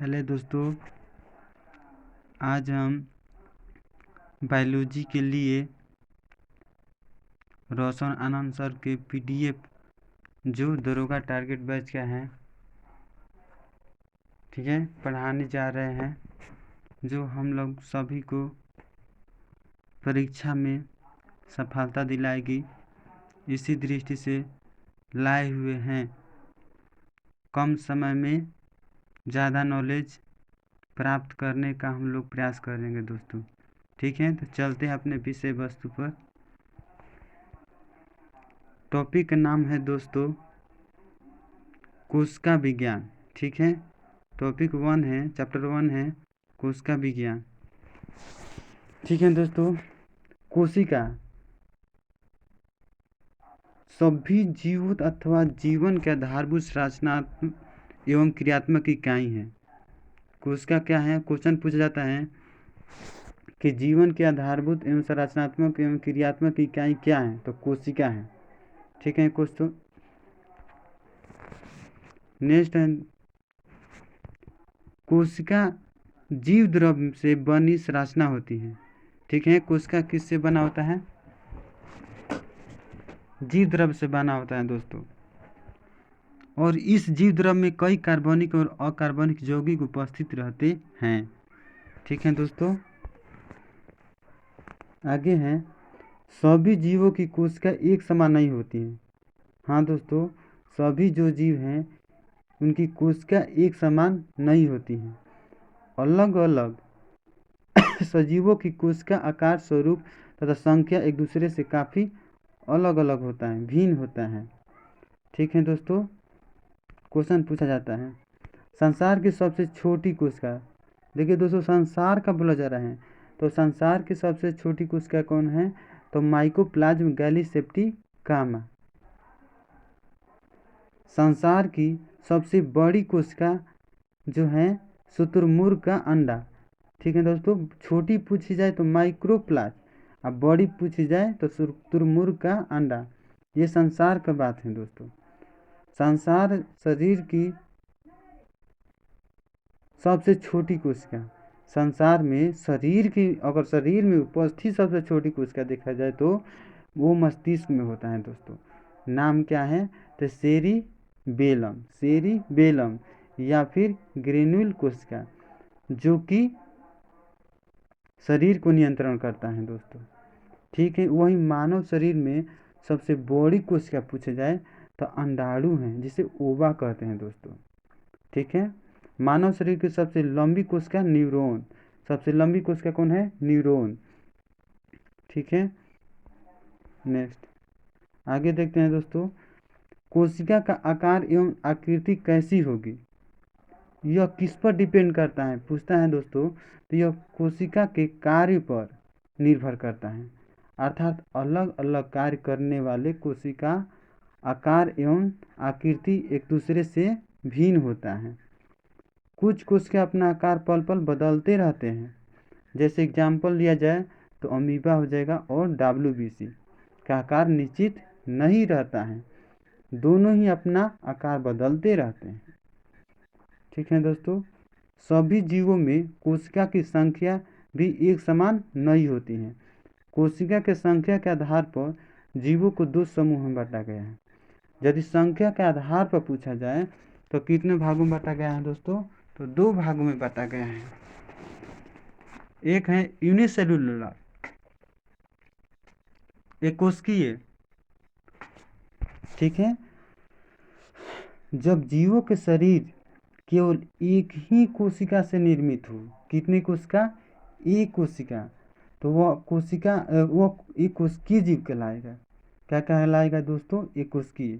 Hello दोस्तों, आज हम बायोलॉजी के लिए रोशन आनंद सर के पीडीएफ जो दरोगा टारगेट बैच का है, ठीक है, पढ़ाने जा रहे हैं, जो हम लोग सभी को परीक्षा में सफलता दिलाएगी। इसी दृष्टि से लाए हुए हैं। कम समय में ज़्यादा नॉलेज प्राप्त करने का हम लोग प्रयास करेंगे दोस्तों। ठीक है, तो चलते हैं अपने विषय वस्तु पर। टॉपिक का नाम है दोस्तों कोशिका विज्ञान। ठीक है, टॉपिक 1 है, चैप्टर 1 है कोशिका विज्ञान। ठीक है दोस्तों, कोशिका सभी जीवित अथवा जीवन के आधारभूत संरचनात्मक एवं क्रियात्मक इकाई है। कोशिका क्या है? क्वेश्चन पूछा जाता है कि जीवन के आधारभूत एवं संरचनात्मक एवं क्रियात्मक इकाई क्या है? तो कोशिका है। ठीक है दोस्तों, नेक्स्ट है कोशिका जीव द्रव से बनी संरचना होती है। ठीक है, कोशिका किससे बना होता है? जीव द्रव से बना होता है दोस्तों। और इस जीव द्रव में कई कार्बनिक और अकार्बनिक यौगिक उपस्थित रहते हैं। ठीक है दोस्तों, आगे है सभी जीवों की कोशिका एक समान नहीं होती है। हाँ दोस्तों, सभी जो जीव हैं उनकी कोशिका एक समान नहीं होती हैं। अलग अलग सजीवों की कोशिका आकार, स्वरूप तथा संख्या एक दूसरे से काफ़ी अलग अलग होता है, भिन्न होता है। ठीक है दोस्तों, क्वेश्चन पूछा जाता है संसार की सबसे छोटी कोशिका। देखिए दोस्तों, संसार का बोला जा रहा है, तो संसार की सबसे छोटी कोशिका कौन है? तो माइकोप्लाज्म गैलीसेप्टिकामा। संसार की सबसे बड़ी कोशिका जो है शुतुरमुर्ग का अंडा। ठीक है दोस्तों, छोटी पूछी जाए तो माइक्रोप्लाज्म, अब बड़ी पूछी जाए तो शुतुरमुर्ग का अंडा। ये संसार का बात है दोस्तों। संसार शरीर की सबसे छोटी कोशिका, संसार में शरीर की, अगर शरीर में उपस्थित सबसे छोटी कोशिका देखा जाए तो वो मस्तिष्क में होता है दोस्तों। नाम क्या है? तो सेरिबेलम, सेरिबेलम या फिर ग्रेन्यूल कोशिका, जो कि शरीर को नियंत्रण करता है दोस्तों। ठीक है, वही मानव शरीर में सबसे बड़ी कोशिका पूछे जाए तो अंडाणु है, जिसे ओवा कहते हैं दोस्तों। ठीक है, मानव शरीर की सबसे लंबी कोशिका न्यूरॉन। सबसे लंबी कोशिका कौन है? न्यूरॉन। ठीक है, नेक्स्ट आगे देखते हैं दोस्तों, कोशिका का आकार एवं आकृति कैसी होगी? यह किस पर डिपेंड करता है? पूछता है दोस्तों, तो यह कोशिका के कार्य पर निर्भर करता है। अर्थात अलग अलग कार्य करने वाले कोशिका आकार एवं आकृति एक दूसरे से भिन्न होता है। कुछ कोशिका अपना आकार पल पल बदलते रहते हैं। जैसे एग्जाम्पल लिया जाए तो अमीबा हो जाएगा, और WBC का आकार निश्चित नहीं रहता है, दोनों ही अपना आकार बदलते रहते हैं। ठीक है दोस्तों, सभी जीवों में कोशिका की संख्या भी एक समान नहीं होती है। कोशिका के संख्या के आधार पर जीवों को दो समूह में बांटा गया है। यदि संख्या के आधार पर पूछा जाए तो कितने भागों में बांटा गया है दोस्तों? तो 2 भागों में बांटा गया है। एक है यूनिसेलुलर, एक कोशिकीय। ठीक है, जब जीवों के शरीर केवल एक ही कोशिका से निर्मित हो, कितनी कोशिका? एक कोशिका, तो वह कोशिका वो एक कोशिकीय जीव कहलाएगा। क्या कहलाएगा दोस्तों? एक कोशिकीय।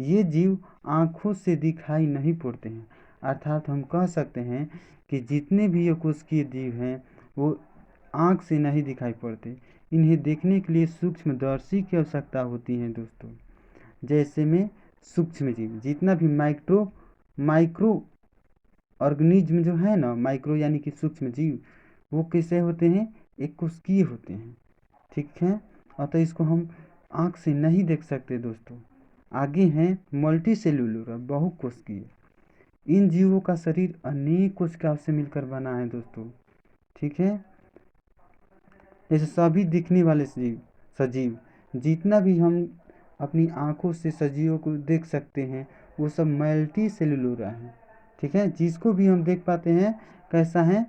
ये जीव आँखों से दिखाई नहीं पड़ते हैं, अर्थात हम कह सकते हैं कि जितने भी ये कोशिकीय जीव हैं वो आँख से नहीं दिखाई पड़ते। इन्हें देखने के लिए सूक्ष्मदर्शी की आवश्यकता होती है दोस्तों। जैसे में सूक्ष्म जीव, जितना भी माइक्रो ऑर्गेनिज्म जो है ना, माइक्रो यानी कि सूक्ष्म जीव, वो कैसे होते हैं? एक कोशिकीय होते हैं। ठीक है, अतः इसको हम आँख से नहीं देख सकते दोस्तों। आगे हैं मल्टी सेल्यूलर, बहुकोशिकीय। इन जीवों का शरीर अनेक कोशिकाओं से मिलकर बना है दोस्तों। ठीक है, जैसे सभी दिखने वाले सजीव जितना भी हम अपनी आंखों से सजीवों को देख सकते हैं वो सब मल्टी सेलुलोरा है। ठीक है, जिसको भी हम देख पाते हैं कैसा है,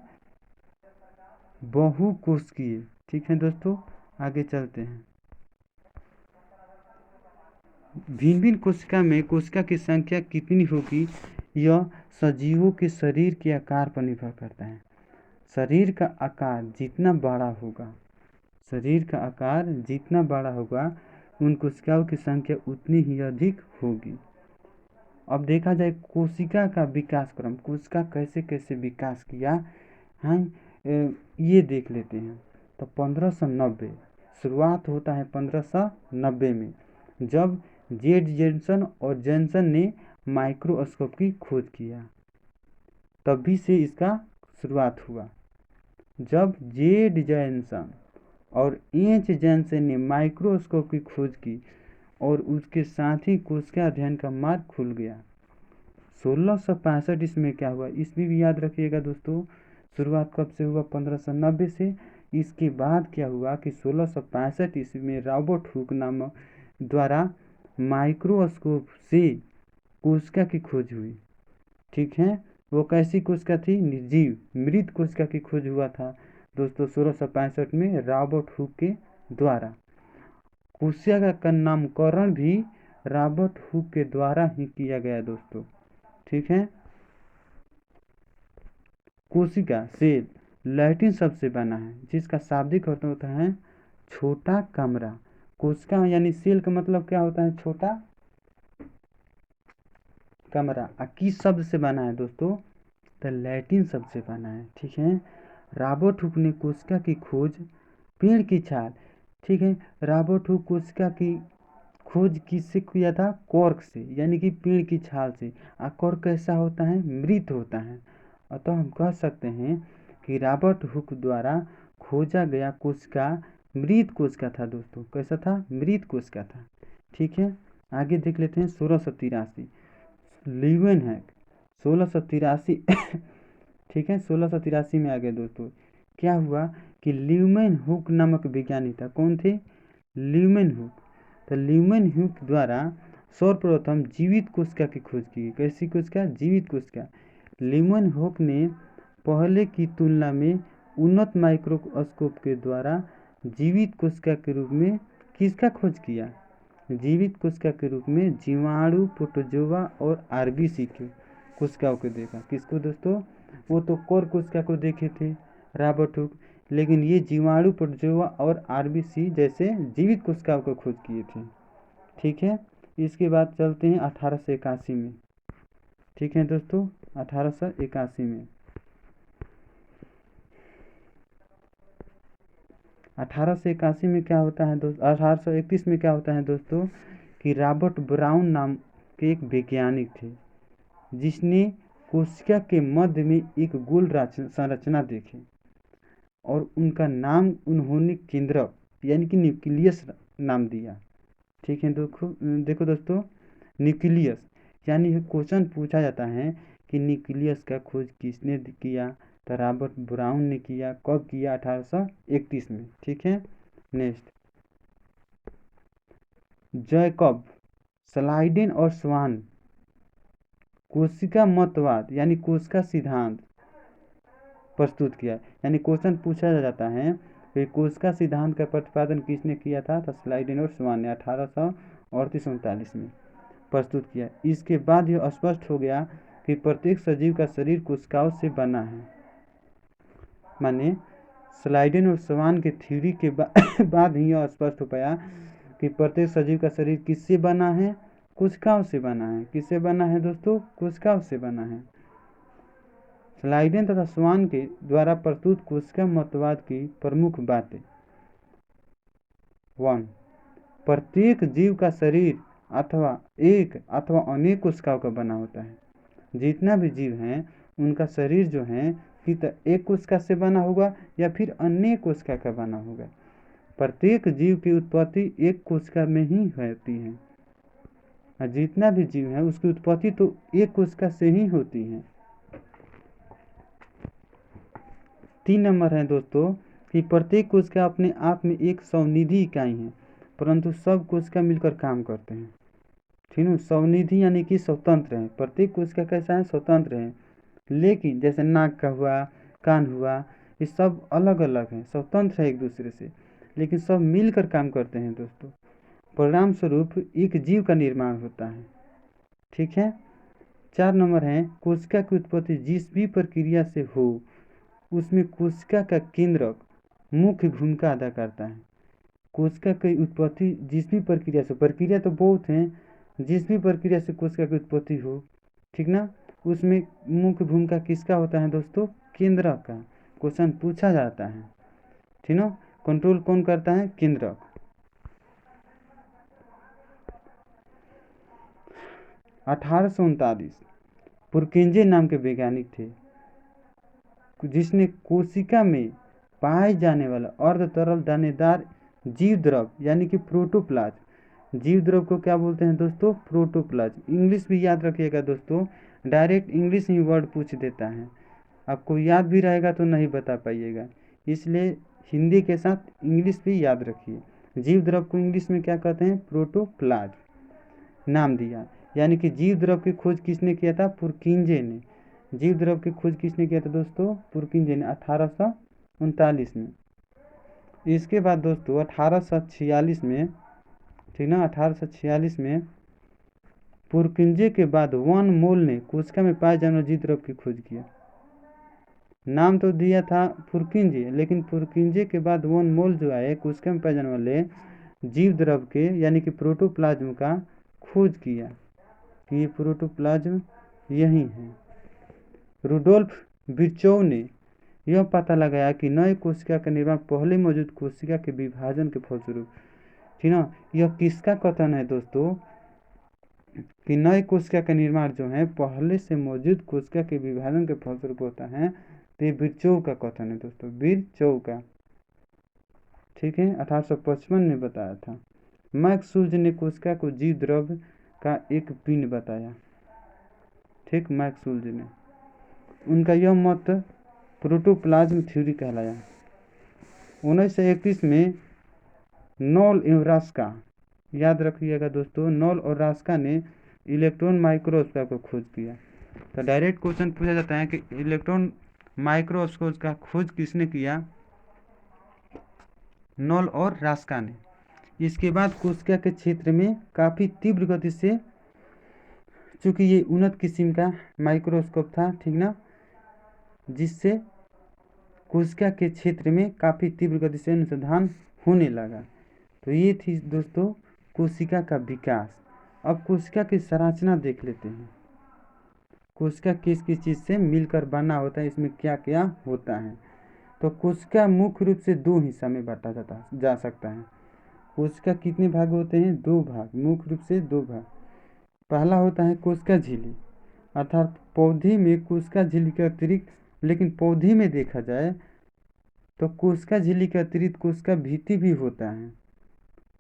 बहुकोशिकीय। ठीक है दोस्तों, आगे चलते हैं। भिन्न भिन्न कोशिका में कोशिका की संख्या कितनी होगी यह सजीवों के शरीर के आकार पर निर्भर करता है। शरीर का आकार जितना बड़ा होगा, शरीर का आकार जितना बड़ा होगा उन कोशिकाओं की संख्या उतनी ही अधिक होगी। अब देखा जाए कोशिका का विकास क्रम, कोशिका कैसे कैसे विकास किया है ये देख लेते हैं। तो 1590 शुरुआत होता है 1590 में, जब जेड जेनसन और जेनसन ने माइक्रोस्कोप की खोज किया, तभी से इसका शुरुआत हुआ। जब जेड जेनसन और एच जेनसन ने माइक्रोस्कोप की खोज की और उसके साथ ही कोशिका अध्ययन का मार्ग खुल गया। 1665 इसमें क्या हुआ, इसमें भी याद रखिएगा दोस्तों, शुरुआत कब से हुआ, 1590 से। इसके बाद क्या हुआ कि 1665 ईस्वी में रॉबर्ट हुक नामक द्वारा माइक्रोस्कोप से कोशिका की खोज हुई। ठीक है, वो कैसी कोशिका थी, निर्जीव मृत कोशिका की खोज हुआ था दोस्तों 1665 में रॉबर्ट हुक के द्वारा। कोशिका का नामकरण भी रॉबर्ट हुक के द्वारा ही किया गया दोस्तों। ठीक है, कोशिका सेल लैटिन शब्द से बना है जिसका शाब्दिक अर्थ होता है छोटा कमरा। कोशिका यानी सेल का मतलब क्या होता है, छोटा कमरा। किस शब्द से बना है दोस्तों, तो लैटिन शब्द से बना है। ठीक है, रॉबर्ट हुक ने कोशिका की खोज पेड़ की छाल, ठीक है, रॉबर्ट हुक कोशिका की खोज किससे किया था, कॉर्क से, यानी कि पेड़ की छाल से। कॉर्क कैसा होता है, मृत होता है। अतः हम कह सकते हैं कि रॉबर्ट हुक द्वारा खोजा गया कोशिका मृत कोशिका था दोस्तों। कैसा था, मृत कोशिका था। ठीक है, आगे देख लेते हैं 1683 लीवेनहैक 1683 ठीक है, 1683 में आ गए दोस्तों। क्या हुआ कि लीवेनहुक नामक वैज्ञानिक था। कौन थे, लीवेनहुक। तो लीवेनहुक द्वारा सर्वप्रथम जीवित कोशिका की खोज की। कैसी कोशिका, जीवित कोशिका। लीवेनहुक ने पहले की तुलना में उन्नत माइक्रोस्कोप के द्वारा जीवित कोशिका के रूप में किसका खोज किया, जीवित कोशिका के रूप में जीवाणु, प्रोटोजोआ और आरबीसी के कोशिकाओं को देखा। किसको दोस्तों, वो तो कोर कोशिका को देखे थे रॉबर्ट हुक, लेकिन ये जीवाणु, प्रोटोजोआ और आरबीसी जैसे जीवित कोशिकाओं को खोज किए थे। ठीक है, इसके बाद चलते हैं 1881 में। ठीक है दोस्तों, 1881 में 1881 में क्या होता है दोस्तों, 1831 में क्या होता है दोस्तों कि रॉबर्ट ब्राउन नाम के एक वैज्ञानिक थे जिसने कोशिका के मध्य में एक गोल संरचना देखी और उनका नाम उन्होंने केंद्रक यानी कि न्यूक्लियस नाम दिया। ठीक है, देखो दोस्तों, न्यूक्लियस यानी क्वेश्चन पूछा जाता है कि न्यूक्लियस का खोज किसने किया, तो रॉबर्ट ब्राउन ने किया। कब किया, 1831 में। ठीक है, नेक्स्ट जैकब स्लाइडेन और स्वान कोशिका मतवाद यानी कोशिका सिद्धांत प्रस्तुत किया। यानी क्वेश्चन पूछा जाता है कि कोशिका सिद्धांत का प्रतिपादन किसने किया था, तो स्लाइडेन और स्वान ने 1838-39 में प्रस्तुत किया। इसके बाद यह स्पष्ट हो गया कि प्रत्येक सजीव का शरीर कोशिकाओं से बना है। माने स्लाइडेन और स्वान के थ्योरी के बाद ही यह स्पष्ट हो पाया कि प्रत्येक सजीव का शरीर किससे बना है, कोशिकाओं से बना है। किससे बना है दोस्तों, कोशिकाओं से बना है। स्लाइडेन तथा स्वान के द्वारा प्रस्तुत कोशिका मतवाद की प्रमुख बातें। 1. प्रत्येक जीव का शरीर अथवा एक अथवा अनेक कोशिकाओं का बना होता है। जितना भी जीव हैं उनका शरीर जो है कि तो एक कोशिका से बना होगा या फिर अनेक कोशिका का बना होगा। प्रत्येक जीव की उत्पत्ति एक कोशिका में ही होती है। और जितना भी जीव है उसकी उत्पत्ति तो एक कोशिका से ही होती है। 3 नंबर है दोस्तों कि प्रत्येक कोशिका अपने आप में एक स्वनिधि इकाई है, परंतु सब कोशिका मिलकर काम करते हैं। ठीक है, स्वनिधि यानी कि स्वतंत्र है। प्रत्येक कोशिका कैसा है, स्वतंत्र है, लेकिन जैसे नाक का हुआ, कान हुआ, ये सब अलग अलग हैं, स्वतंत्र है एक दूसरे से, लेकिन सब मिलकर काम करते हैं दोस्तों। परिणाम स्वरूप एक जीव का निर्माण होता है। ठीक है। 4 नंबर है कोशिका की उत्पत्ति जिस भी प्रक्रिया से हो उसमें कोशिका का केंद्रक मुख्य भूमिका अदा करता है। कोशिका की उत्पत्ति जिस भी प्रक्रिया से, प्रक्रिया तो बहुत हैं, जिस भी प्रक्रिया से कोशिका की उत्पत्ति हो, ठीक ना, उसमें मुख्य भूमिका किसका होता है दोस्तों, केंद्रक का। क्वेश्चन पूछा जाता है, ठीक ना, कंट्रोल कौन करता है, केंद्रक। 1839 पुरकिंजे नाम के वैज्ञानिक थे जिसने कोशिका में पाए जाने वाला अर्ध तरल दानेदार जीव द्रव यानी कि प्रोटोप्लाज्म, जीव द्रव को क्या बोलते हैं दोस्तों, प्रोटोप्लाज्म। इंग्लिश भी याद रखिएगा दोस्तों, डायरेक्ट इंग्लिश ही वर्ड पूछ देता है, आपको याद भी रहेगा तो नहीं बता पाइएगा, इसलिए हिंदी के साथ इंग्लिश भी याद रखिए। जीव द्रव को इंग्लिश में क्या कहते हैं, प्रोटोप्लाज्म नाम दिया। यानी कि जीव द्रव की खोज किसने किया था, पुरकिंजे ने। जीव द्रव की खोज किसने किया था दोस्तों, पुरकिंजे ने 1839 में। इसके बाद दोस्तों 1846 में, ठीक ना, 1846 में पुरकिंजे के बाद वन मोल ने कोशिका में पाए जाने वाले जीव द्रव की खोज किया। नाम तो दिया था पुरकिंजे, लेकिन पुरकिंजे के बाद वन मोल जो आए कोशिका में पाए जाने वाले जीव द्रव के यानी कि प्रोटोप्लाज्म का खोज किया कि ये प्रोटोप्लाज्म यही है। रुडोल्फ विर्चोव ने यह पता लगाया कि नए कोशिका का निर्माण पहले मौजूद कोशिका के विभाजन के फलस्वरूप, ठीक ना, यह किसका कथन है दोस्तों कि नए कोशिका का निर्माण जो है पहले से मौजूद कोशिका के विभाजन के फलस्वरूप होता है, तो ये विर्चोव का कथन है दोस्तों, विर्चोव का। ठीक है, 1855 में बताया था। मैक्सवेल ने कोशिका को जीव द्रव का एक पिंड बताया। ठीक, मैक्सवेल ने, उनका यह मत प्रोटोप्लाज्म थ्योरी कहलाया। 1931 में नॉल एवं रास्का, याद रखिएगा दोस्तों, नॉल और रास्का ने इलेक्ट्रॉन माइक्रोस्कोप का खोज किया। तो डायरेक्ट क्वेश्चन पूछा जाता है कि इलेक्ट्रॉन माइक्रोस्कोप का खोज किसने किया, नॉल और रास्का ने। इसके बाद कोशिका के क्षेत्र में काफ़ी तीव्र गति से, चूँकि ये उन्नत किस्म का माइक्रोस्कोप था, ठीक ना, जिससे कोशिका के क्षेत्र में काफ़ी तीव्र गति से अनुसंधान होने लगा। तो ये थी दोस्तों कोशिका का विकास। अब कोशिका की संरचना देख लेते हैं। कोशिका किस किस चीज़ से मिलकर बना होता है, इसमें क्या क्या होता है। तो कोशिका मुख्य रूप से 2 हिस्सा में बांटा जा सकता है। कोशिका कितने भाग होते हैं, 2 भाग, मुख्य रूप से 2 भाग। पहला होता है कोशिका झिल्ली, अर्थात पौधे में कोशिका झिल्ली के अतिरिक्त, लेकिन पौधे में देखा जाए तो कोशिका झिल्ली के अतिरिक्त कोशिका भित्ति भी होता है,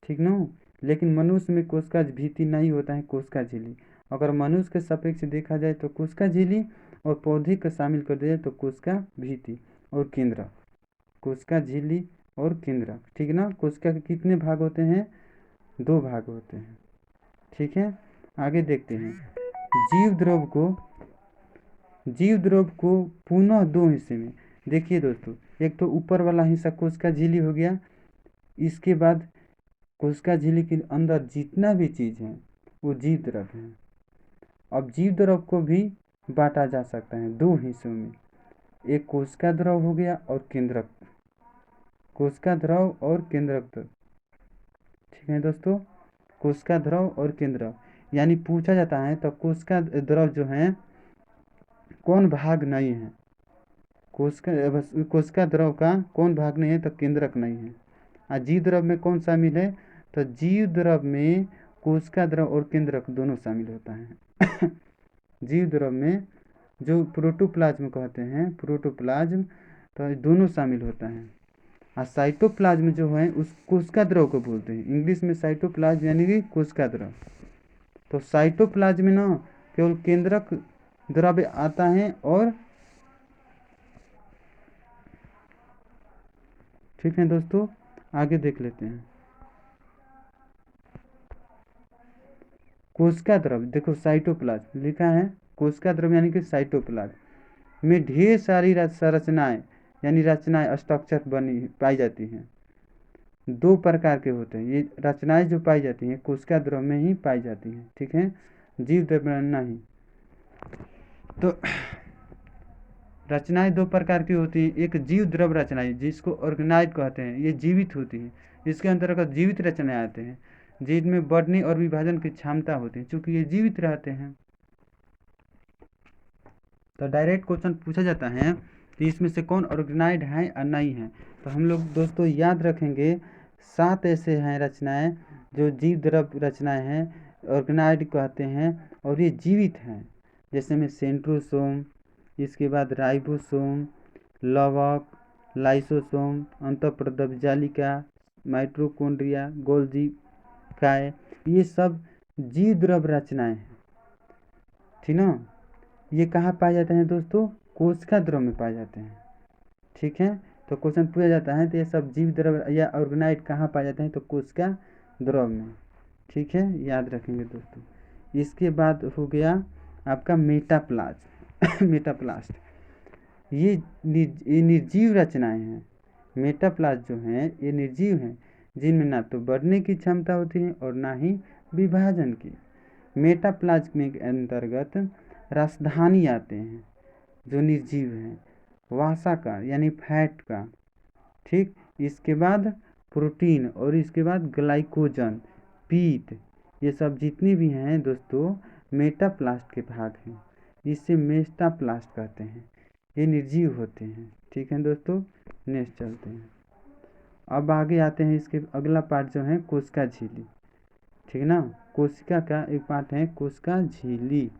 ठीक ना, लेकिन मनुष्य में कोशिका भित्ति नहीं होता है, कोशिका झिल्ली। अगर मनुष्य के सापेक्ष देखा जाए तो कोशिका झिल्ली, और पौधे को शामिल कर दिया जाए तो कोशिका भित्ति और केंद्रक, कोशिका झिल्ली और केंद्रक, ठीक ना। कोशिका के कितने भाग होते हैं, 2 भाग होते हैं। ठीक है, आगे देखते हैं। जीव द्रव को पुनः 2 हिस्से में देखिए दोस्तों। एक तो ऊपर वाला हिस्सा कोशिका झिल्ली हो गया, इसके बाद कोशिका झिल्ली के अंदर जितना भी चीज़ है वो जीव द्रव है। अब जीव द्रव को भी बांटा जा सकता है 2 हिस्सों में, एक कोशिका द्रव हो गया और केंद्रक, कोशिका द्रव और केंद्रक। ठीक है दोस्तों, कोशिका द्रव और केंद्रक, यानी पूछा जाता है तो कोशिका द्रव जो है कौन भाग नहीं है, कोशिका द्रव का कौन भाग नहीं है, तो केंद्रक नहीं है। और जीव द्रव में कौन शामिल है, तो जीव द्रव में कोशिका द्रव और केंद्रक दोनों शामिल होता है। जीव द्रव में जो प्रोटोप्लाज्म कहते हैं, प्रोटोप्लाज्म, तो दोनों शामिल होता है। और साइटोप्लाज्म जो है उस कोशिका द्रव को बोलते हैं, इंग्लिश में साइटोप्लाज्म यानी कि कोशिका द्रव। तो साइटोप्लाज्म में ना केवल केंद्रक द्रव्य आता है और ठीक है दोस्तों, आगे देख लेते हैं। कोशिका द्रव्य, देखो साइटोप्लाज्म लिखा है, कोशिका द्रव्य यानी कि साइटोप्लाज्म में ढेर सारी संरचनाएं यानी रचनाएं स्ट्रक्चर बनी पाई जाती हैं। दो प्रकार के होते हैं ये रचनाएं जो पाई जाती हैं, कोशिका द्रव्य में ही पाई जाती हैं, ठीक है, जीव द्रव्य में नहीं। तो रचनाएं दो प्रकार की होती हैं, एक जीव द्रव्य रचनाएं जिसको ऑर्गेनाइज कहते हैं, ये जीवित होती है, इसके अंतर्गत जीवित रचनाएं आते हैं जिनमें बढ़ने और विभाजन की क्षमता होती है, चूंकि ये जीवित रहते हैं। तो डायरेक्ट क्वेश्चन पूछा जाता है कि इसमें से कौन ऑर्गेनाइज है और नहीं है। तो हम लोग दोस्तों याद रखेंगे 7 ऐसे हैं रचनाएं जो जीव द्रव्य रचनाएं हैं, ऑर्गेनाइज कहते हैं और ये जीवित हैं। जैसे में सेंट्रोसोम, इसके बाद राइबोसोम, लवक, लाइसोसोम, अंतःप्रदब जालिका, माइटोकॉन्ड्रिया, गोल्जी काय, ये सब जीव द्रव्य रचनाएं हैं, ठीक ना। ये कहाँ पाए जाते हैं दोस्तों, कोशिका द्रव्य में पाए जाते हैं, ठीक है। तो क्वेश्चन पूछा जाता है तो ये सब जीव द्रव्य या ऑर्गेनाइज कहाँ पाए जाते हैं, तो कोशिका द्रव्य में, ठीक है, याद रखेंगे दोस्तों। इसके बाद हो गया आपका मेटाप्लाज्म मेटाप्लास्ट, ये निर्जीव रचनाएं हैं। मेटाप्लास्ट जो हैं ये निर्जीव हैं जिनमें ना तो बढ़ने की क्षमता होती है और ना ही विभाजन की। मेटाप्लाज्म के अंतर्गत राजधानी आते हैं जो निर्जीव हैं, वसा का यानी फैट का, ठीक, इसके बाद प्रोटीन और इसके बाद ग्लाइकोजन, पीत, ये सब जितने भी हैं दोस्तों मेटाप्लास्ट के भाग हैं, इसे मेटाप्लास्ट कहते हैं, ये निर्जीव होते हैं, ठीक है दोस्तों। नेक्स्ट चलते हैं, अब आगे आते हैं, इसके अगला पार्ट जो है कोशिका झिल्ली, ठीक है ना। कोशिका का एक पार्ट है कोशिका झिल्ली।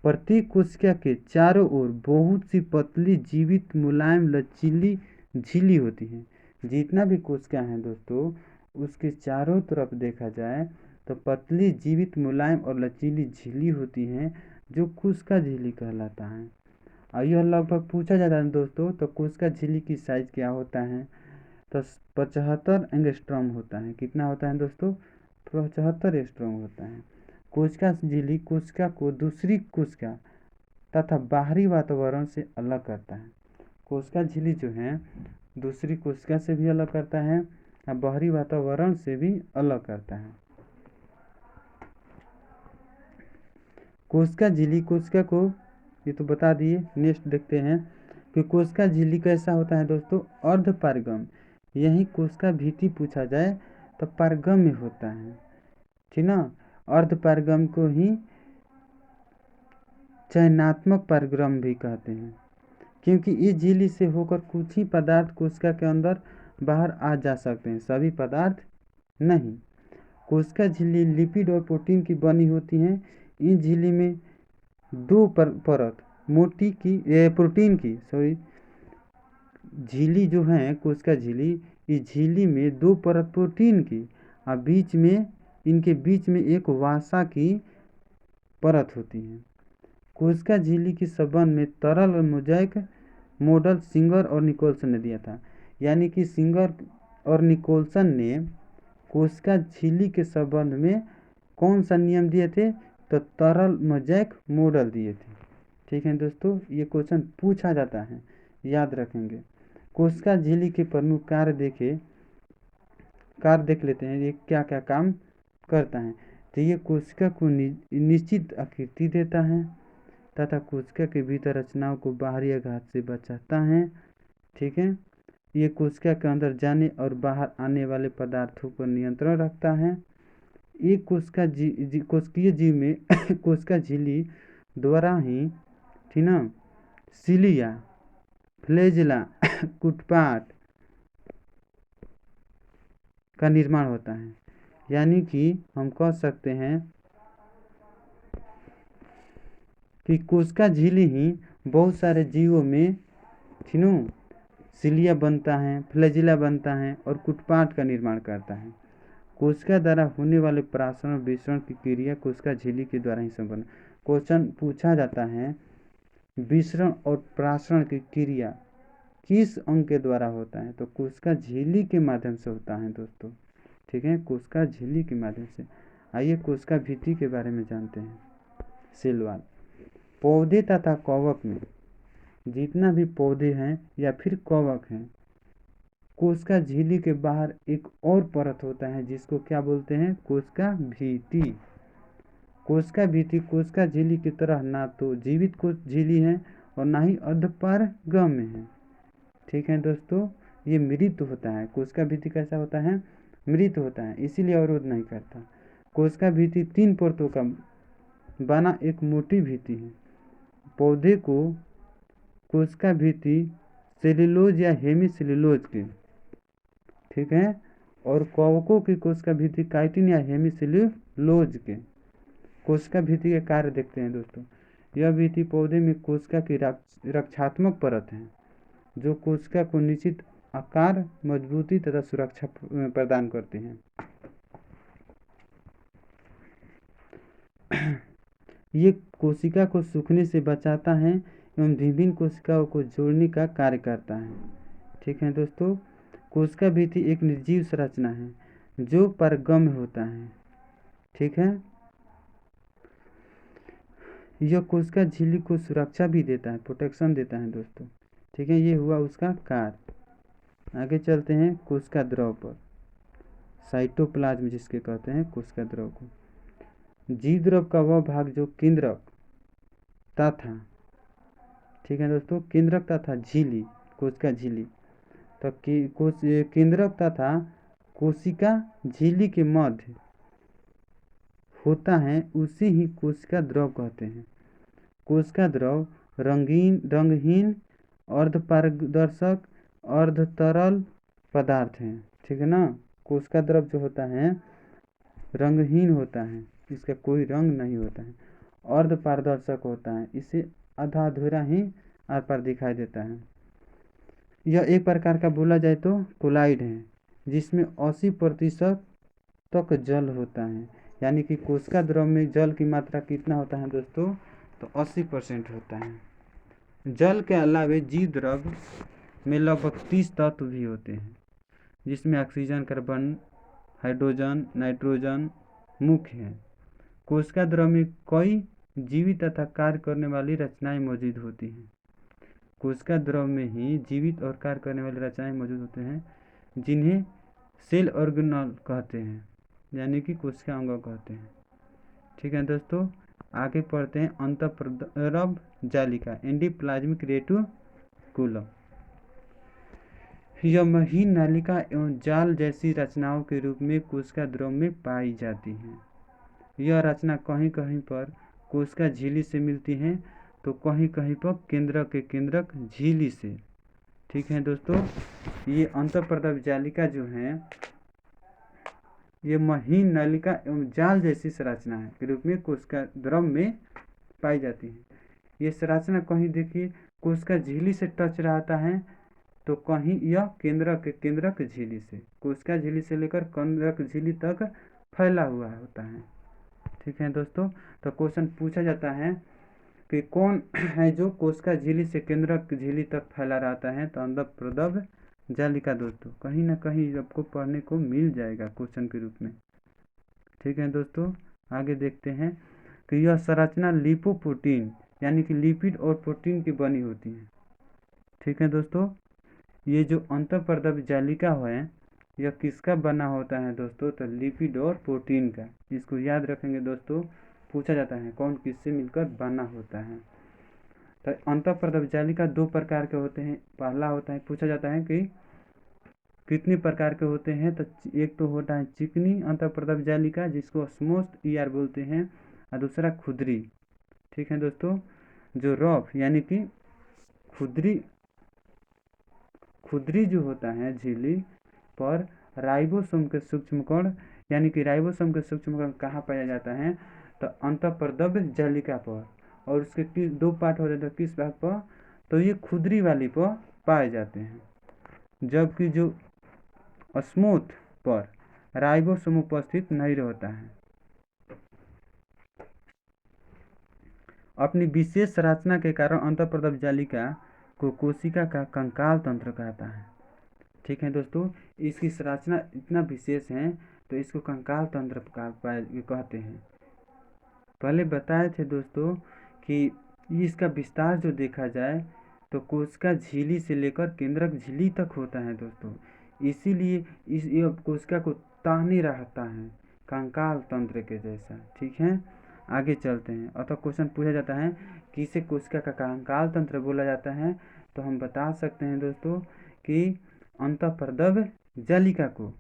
प्रत्येक कोशिका के चारों ओर बहुत सी पतली जीवित मुलायम लचीली झिल्ली होती है। जितना भी कोशिका है दोस्तों उसके चारों तरफ देखा जाए तो पतली जीवित मुलायम और लचीली झिल्ली होती हैं जो कोशिका झिल्ली कहलाता है। और यह लगभग पूछा जाता है दोस्तों, तो कोशिका झिल्ली की साइज क्या होता है, तो 75 एंगस्ट्रॉम होता है। कितना होता है दोस्तों, 75 एंगस्ट्रॉम होता है। कोशिका झिल्ली कोशिका को दूसरी कोशिका तथा बाहरी वातावरण से अलग करता है। कोशिका झिल्ली जो है दूसरी कोशिका से भी अलग करता है और बाहरी वातावरण से भी अलग करता है। कोशिका झिल्ली कोशिका को ये तो बता दिए, नेक्स्ट देखते हैं कि कोशिका झिल्ली कैसा होता है दोस्तों, अर्ध पारगम। यही कोशिका भीति पूछा जाए तो पारगम में होता है, ठीक ना। अर्ध पारगम को ही चयनात्मक पारगम भी कहते हैं, क्योंकि इस झिल्ली से होकर कुछ ही पदार्थ कोशिका के अंदर बाहर आ जा सकते हैं, सभी पदार्थ नहीं। कोशिका झिल्ली लिपिड और प्रोटीन की बनी होती हैं। इन झिल्ली में दो परत मोटी की प्रोटीन की झिल्ली जो है कोशिका झिल्ली, इस झिल्ली में दो परत प्रोटीन की और बीच में इनके बीच में एक वसा की परत होती है। कोशिका झिल्ली के संबंध में तरल मोज़ेक मॉडल सिंगर और निकोलसन ने दिया था। यानी कि सिंगर और निकोलसन ने कोशिका झिल्ली के संबंध में कौन सा नियम दिए थे, तो तरल मोज़ेक मॉडल दिए थे, ठीक है दोस्तों। ये क्वेश्चन पूछा जाता है, याद रखेंगे। कोशिका झिल्ली के प्रमुख कार्य देख लेते हैं, ये क्या क्या काम करता है। तो ये कोशिका को निश्चित आकृति देता है तथा कोशिका के भीतर रचनाओं को बाहरी आघात से बचाता है, ठीक है। ये कोशिका के अंदर जाने और बाहर आने वाले पदार्थों पर नियंत्रण रखता है। एक कोशिकीय जीव में कोशिका झिल्ली द्वारा ही, ठीक ना, सिलिया, फ्लैजेला, कुटपाट का निर्माण होता है। यानी कि हम कह सकते हैं कि कोशिका झिल्ली ही बहुत सारे जीवों में, ठीक ना, सिलिया बनता है, फ्लैजिला बनता है और कुटपाट का निर्माण करता है। कोशिका द्वारा होने वाले प्रासरण विसरण की क्रिया कोशिका झिल्ली के द्वारा ही संपन्न। क्वेश्चन पूछा जाता है विसरण और प्रासरण की क्रिया किस अंग के द्वारा होता है, तो कोशिका झिल्ली के माध्यम से होता है दोस्तों। ठीक है, कोशिका झिल्ली के माध्यम से। आइए कोशिका भित्ति के बारे में जानते हैं। Cell wall. पौधे तथा कवक में जितना भी पौधे हैं या फिर कवक हैं, कोशिका झिल्ली के बाहर एक और परत होता है जिसको क्या बोलते हैं, कोशिका भित्ति। कोशिका भित्ति कोशिका झिल्ली की तरह ना तो जीवित कोश झिल्ली है और ना ही अर्धपारगम्य है। ठीक है दोस्तों, ये मृत होता है। कोशिका भित्ति कैसा होता है, मृत होता है, इसीलिए अवरोध नहीं करता। कोशिका भित्ति 3 परतों का बना एक मोटी भित्ति है। पौधे को कोशिका भित्ति सेल्यूलोज या हेमी सेल्यूलोज की, ठीक है, और कवकों की कोशिका भित्ति काइटिन या हेमी सेल्यूलोज के। कोशिका भित्ति के कार्य देखते हैं दोस्तों। यह भित्ति पौधे में कोशिका की रक्षात्मक परत है जो कोशिका को निश्चित आकार, मजबूती तथा सुरक्षा प्रदान करती है। ये कोशिका को सूखने से बचाता है एवं विभिन्न कोशिकाओं को जोड़ने का कार्य करता है। ठीक है दोस्तों, कोशिका भित्ति एक निर्जीव संरचना है जो पारगम्य होता है। ठीक है, यह कोशिका झिल्ली को सुरक्षा भी देता है, प्रोटेक्शन देता है दोस्तों। ठीक है, ये हुआ उसका कार्य। आगे चलते हैं कोशिका द्रव पर। साइटोप्लाज्म जिसके कहते हैं कोशिका द्रव को। जीव द्रव का वह भाग जो केंद्रक तथा, ठीक है दोस्तों, केंद्रक तथा झिल्ली, कोशिका झिल्ली, तो केंद्रक तथा कोशिका झिल्ली के मध्य होता है उसे ही कोशिका द्रव कहते हैं। कोशिका द्रव रंगहीन, अर्धपारदर्शक, अर्धतरल पदार्थ है। ठीक है ना। कोशिका द्रव जो होता है रंगहीन होता है, इसका कोई रंग नहीं होता है, अर्धपारदर्शक होता है, इसे आधा अधूरा ही आर पार दिखाई देता है। यह एक प्रकार का बोला जाए तो कोलाइड है जिसमें 80% तक जल होता है। यानी कि कोशिका द्रव में जल की मात्रा कितना होता है दोस्तों, तो 80% होता है। जल के अलावे जीव द्रव में लगभग 30 तत्व भी होते हैं जिसमें ऑक्सीजन, कार्बन, हाइड्रोजन, नाइट्रोजन मुख्य है। कोशिका द्रव में कई जीवित तथा कार्य करने वाली रचनाएं मौजूद होती हैं। कोशिका द्रव में ही जीवित और कार्य करने वाली रचनाएं मौजूद होते हैं जिन्हें सेल ऑर्गेनल कहते हैं, यानी कि कोशिका अंग कहते हैं। ठीक है दोस्तों, आगे पढ़ते हैं अंतःप्रद्रव जालिका, एंडोप्लाज्मिक रेटिकुलम। यह महीन नालिका एवं जाल जैसी रचनाओं के रूप में कोशिका द्रव में पाई जाती है। यह रचना कहीं कहीं पर कोशिका झिल्ली से मिलती है तो कहीं कहीं पर केंद्रक झिल्ली से। ठीक है दोस्तों, ये अंतःप्रद्रव जालिका जो है ये महीन नलिका एवं जाल जैसी संरचना है के रूप में कोशिका द्रव में पाई जाती है। ये संरचना कहीं देखिए कोशिका झिल्ली से टच रहता है तो कहीं यह केंद्रक झिल्ली से, कोशिका झिल्ली से लेकर केंद्रक झिल्ली तक फैला हुआ होता है। ठीक है दोस्तों, तो क्वेश्चन पूछा जाता है कि कौन है जो कोशिका झिल्ली से केंद्रक झिल्ली तक फैला रहता है, तो अंतःप्रद्रव जालिका दोस्तों कहीं ना कहीं आपको पढ़ने को मिल जाएगा क्वेश्चन के रूप में। ठीक है दोस्तों, आगे देखते हैं कि यह संरचना लिपोप्रोटीन यानी कि लिपिड और प्रोटीन की बनी होती है। ठीक है दोस्तों, ये जो अंतःप्रद्रव जालिका है यह किसका बना होता है दोस्तों, तो लिपिड और प्रोटीन का। इसको याद रखेंगे दोस्तों, पूछा जाता है कौन किससे मिलकर बना होता है। तो अंतःप्रद्रव जालिका 2 प्रकार के होते हैं। पहला होता है, पूछा जाता है कि कितने प्रकार के होते हैं, तो एक तो होता है चिकनी अंतःप्रद्रव जालिका जिसको स्मोस्ट ईआर बोलते हैं, और दूसरा खुदरी। ठीक है दोस्तों, जो रफ यानी कि खुदरी जो होता है झिल्ली पर राइबोसोम के सूक्ष्म कण, यानी कि राइबोसोम के सूक्ष्म कण कहाँ पाया जाता है, तो अंतःप्रद्रव जालिका पर। और उसके 2 पार्ट हो जाते हैं, किस भाग पर, तो ये खुदरी वाली पर पाए जाते हैं। जबकि जो स्मूथ पर राइबोसोम उपस्थित नहीं रहता है। अपनी विशेष संरचना के कारण अंतःप्रदब जालिका को कोशिका का कंकाल तंत्र कहता है। ठीक है दोस्तों, इसकी संरचना इतना विशेष है तो इसको कंकाल तंत्र कहते हैं। पहले बताए थे दोस्तों कि इसका विस्तार जो देखा जाए तो कोशिका झिल्ली से लेकर केंद्रक झिल्ली तक होता है दोस्तों, इसीलिए इस कोशिका को ताने रहता है कंकाल तंत्र के जैसा। ठीक है, आगे चलते हैं। अतः क्वेश्चन पूछा जाता है कि इसे कोशिका का कंकाल तंत्र बोला जाता है, तो हम बता सकते हैं दोस्तों कि अंतःप्रदब जालिका को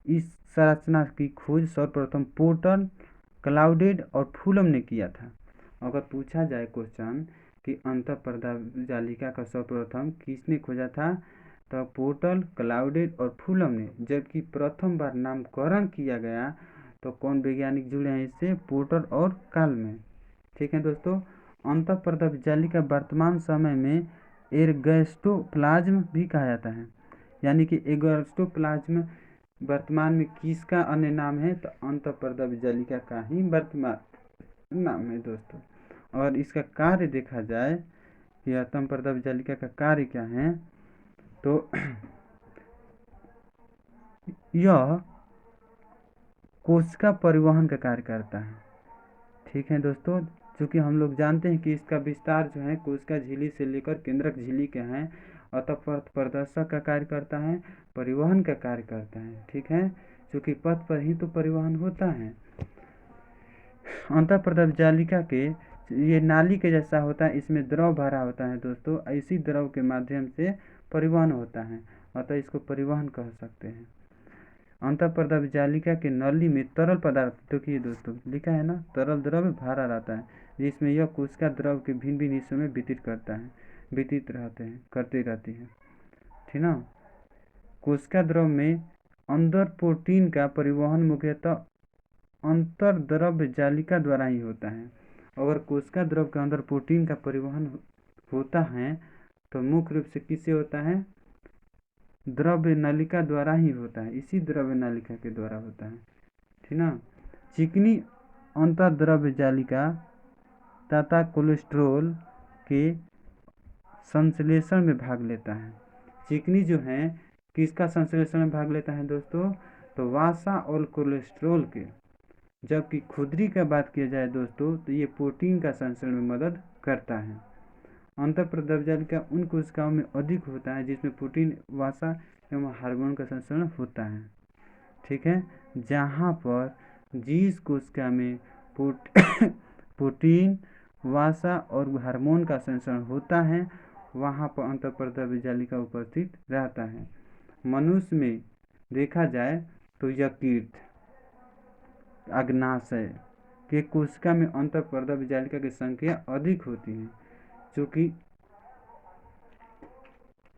इस संरचना की खोज सर्वप्रथम पोर्टर, क्लाउडेड और फुलम ने किया था। अगर पूछा जाए क्वेश्चन कि अंतःप्रदब जालिका का सर्वप्रथम किसने खोजा था, तो पोर्टर, क्लाउडेड और फुलम ने। जबकि प्रथम बार नामकरण किया गया तो कौन वैज्ञानिक जुड़े हैं इससे, पोर्टर और कालमैन। ठीक है दोस्तों, अंतःप्रदब जालिका वर्तमान समय में एर्गोस्टोप्लाज्म भी कहा जाता है, यानी कि एर्गोस्टोप्लाज्म वर्तमान में किसका अन्य नाम है, तो अंतःप्रदब जालिका का ही वर्तमान नाम है दोस्तों। और इसका कार्य देखा जाए कि अंतःप्रदब जालिका का कार्य क्या है, तो यह कोशिका परिवहन का कार्य करता है। ठीक है दोस्तों, चूँकि हम लोग जानते हैं कि इसका विस्तार जो है कोशिका झिल्ली से लेकर केंद्रक झिल्ली के हैं, अतः पथ प्रदर्शक का कार्य करता है, परिवहन का कार्य करता है। ठीक है, चूँकि पथ पर ही तो परिवहन होता है। अंतःप्रदब जालिका के ये नाली के जैसा होता है, इसमें द्रव भरा होता है दोस्तों, इसी द्रव के माध्यम से परिवहन होता है, अतः इसको परिवहन कह सकते हैं। अंतःप्रदब जालिका के नली में तरल पदार्थ, देखिए दोस्तों लिखा है ना, तरल द्रव भरा रहता है, जिसमें यह कोशिका द्रव के भिन्न भिन्न हिस्सों में वितरित करती रहती है। ठीक ना। कोशिका द्रव में अंदर प्रोटीन का परिवहन मुख्यतः अंतर्द्रव जालिका द्वारा ही होता है। अगर कोशिका द्रव के अंदर प्रोटीन का परिवहन होता है तो मुख्य रूप से किससे होता है, द्रव्य नलिका द्वारा ही होता है, इसी द्रव्य नलिका के द्वारा होता है। ठीक ना। चिकनी अंतर्द्रव्य जालिका तथा कोलेस्ट्रॉल के संश्लेषण में भाग लेता है। चिकनी जो है किसका संश्लेषण में भाग लेता है दोस्तों, तो वसा और कोलेस्ट्रॉल के। जबकि खुदरी का बात किया जाए दोस्तों तो ये प्रोटीन का संश्लेषण में मदद करता है। अंतःप्रदब जालिका उन कोशिकाओं में अधिक होता है जिसमें प्रोटीन, वसा एवं हार्मोन का संश्लेषण होता है। ठीक है, जहाँ पर जिस कोशिका में प्रोटीन, वसा और हार्मोन का संश्लेषण होता है वहाँ पर अंतःप्रदब जालिका उपस्थित रहता है। मनुष्य में देखा जाए तो यकृत, अग्नाशय के कोशिका में अंतःप्रदब जालिका की संख्या अधिक होती है, क्योंकि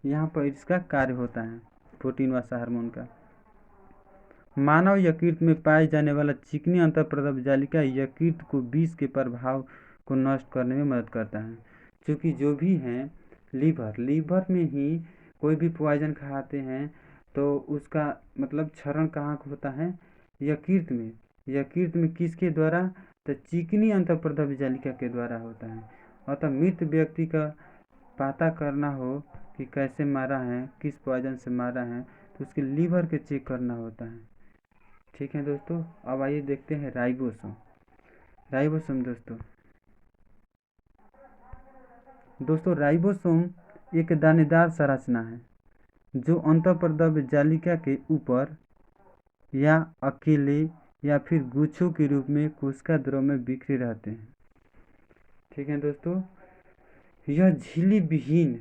यहाँ पर इसका कार्य होता है प्रोटीन वसा हार्मोन का। मानव यकृत में पाए जाने वाला चिकनी अंतःप्रदब जालिका यकृत को विष के प्रभाव को नष्ट करने में मदद करता है। क्योंकि जो भी हैं लीवर में ही कोई भी पॉइजन खाते हैं तो उसका मतलब क्षरण कहाँ होता है, यकृत में। यकृत में किसके द्वारा, तो चिकनी अंतःप्रदब जालिका के द्वारा होता है। अतः मृत व्यक्ति का पता करना हो कि कैसे मारा है, किस पॉइजन से मारा है, तो उसके लीवर के चेक करना होता है। ठीक है दोस्तों, अब आइए देखते हैं राइबोसोम। दोस्तों राइबोसोम एक दानेदार संरचना है जो अंतःप्रदब जालिका के ऊपर या अकेले या फिर गुच्छों के रूप में कोशिका द्रव में बिखरे रहते हैं। ठीक है दोस्तों, यह झिल्ली विहीन,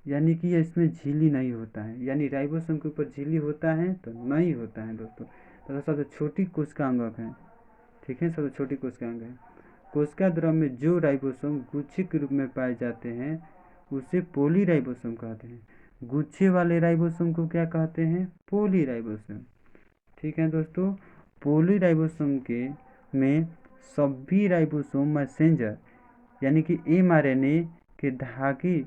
यानी कि इसमें झिल्ली नहीं होता है, यानी राइबोसोम के ऊपर झिल्ली होता है तो नहीं होता है दोस्तों। तो सबसे छोटी कोशिका अंगक है। ठीक है, सबसे छोटी कोशिका अंग है। कोशिका द्रव में जो राइबोसोम गुच्छे के रूप में पाए जाते हैं उसे पॉलीराइबोसोम कहते हैं। गुच्छे वाले राइबोसोम को क्या कहते हैं, पॉलीराइबोसोम। ठीक है दोस्तों, पॉलीराइबोसोम के में सभी राइबोसोम मैसेंजर यानी कि mRNA के धागे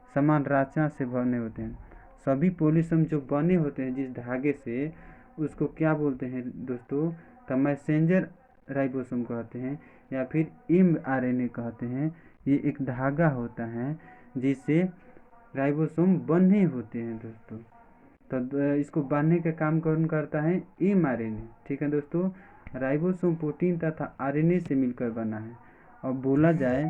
समान रचना से बने होते हैं। सभी पॉलीसोम जो बने होते हैं जिस धागे से, उसको क्या बोलते हैं दोस्तों? तो मैसेंजर राइबोसोम कहते हैं या फिर mRNA कहते हैं। ये एक धागा होता है जिससे राइबोसोम बने होते हैं दोस्तों। तो इसको बांधने का काम कौन करता है? mRNA। ठीक है दोस्तों, राइबोसोम प्रोटीन तथा आरएनए से मिलकर बना है। अब बोला जाए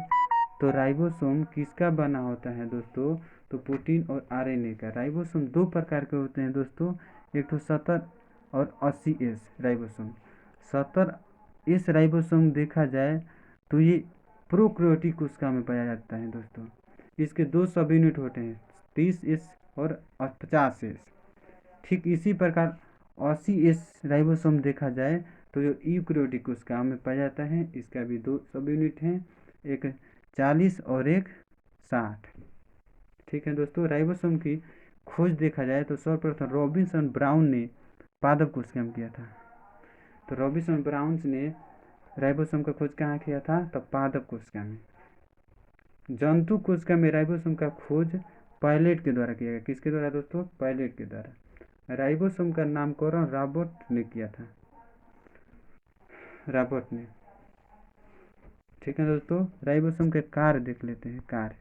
तो राइबोसोम किसका बना होता है दोस्तों? तो प्रोटीन और आरएनए का। राइबोसोम दो प्रकार के होते हैं दोस्तों, एक तो 70 और 80S राइबोसोम। 70S राइबोसोम देखा जाए तो ये प्रोकैरियोटिक कोशिका में पाया जाता है दोस्तों। इसके दो सब यूनिट होते हैं, 30S और 50S। ठीक इसी प्रकार 80S राइबोसोम देखा जाए तो जो यूकैरियोटिक कोशिका में पाया जाता है। इसका भी दो सब यूनिट हैं, एक 40 और एक 60। ठीक है दोस्तों, राइबोसोम की खोज देखा जाए तो सर्वप्रथम रॉबिन्सन ब्राउन ने पादप कोशिका में किया था। तो रॉबिन्सन ब्राउन ने राइबोसोम का खोज कहाँ किया था? तो पादप कोशिका में। जंतु कोशिका में राइबोसोम का खोज पायलट के द्वारा किया गया। किसके द्वारा दोस्तों? पायलट के द्वारा। राइबोसोम का नामकरण रॉबर्ट ने किया था, रॉबर्ट ने। ठीक है दोस्तों, राइबोसोम के कार्य देख लेते हैं। कार्य,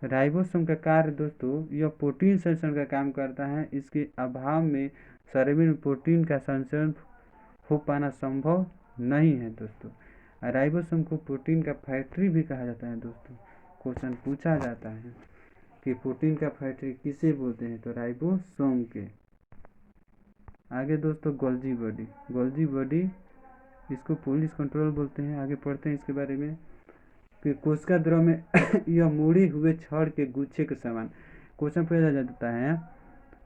राइबोसोम का कार्य दोस्तों, यह प्रोटीन संचरण का काम करता है। इसके अभाव में शरीर में प्रोटीन का संचरण हो पाना संभव नहीं है दोस्तों। राइबोसोम को प्रोटीन का फैक्ट्री भी कहा जाता है दोस्तों। क्वेश्चन पूछा जाता है कि प्रोटीन का फैक्ट्री किसे बोलते हैं? तो राइबोसोम के। आगे दोस्तों गोल्जी बॉडी। गोल्जी बॉडी, इसको पुलिस कंट्रोल बोलते हैं। आगे पढ़ते हैं इसके बारे में कि कोशिका द्रव में यह मुड़े हुए छड़ के गुच्छे के समान। क्वेश्चन पूछा जाता है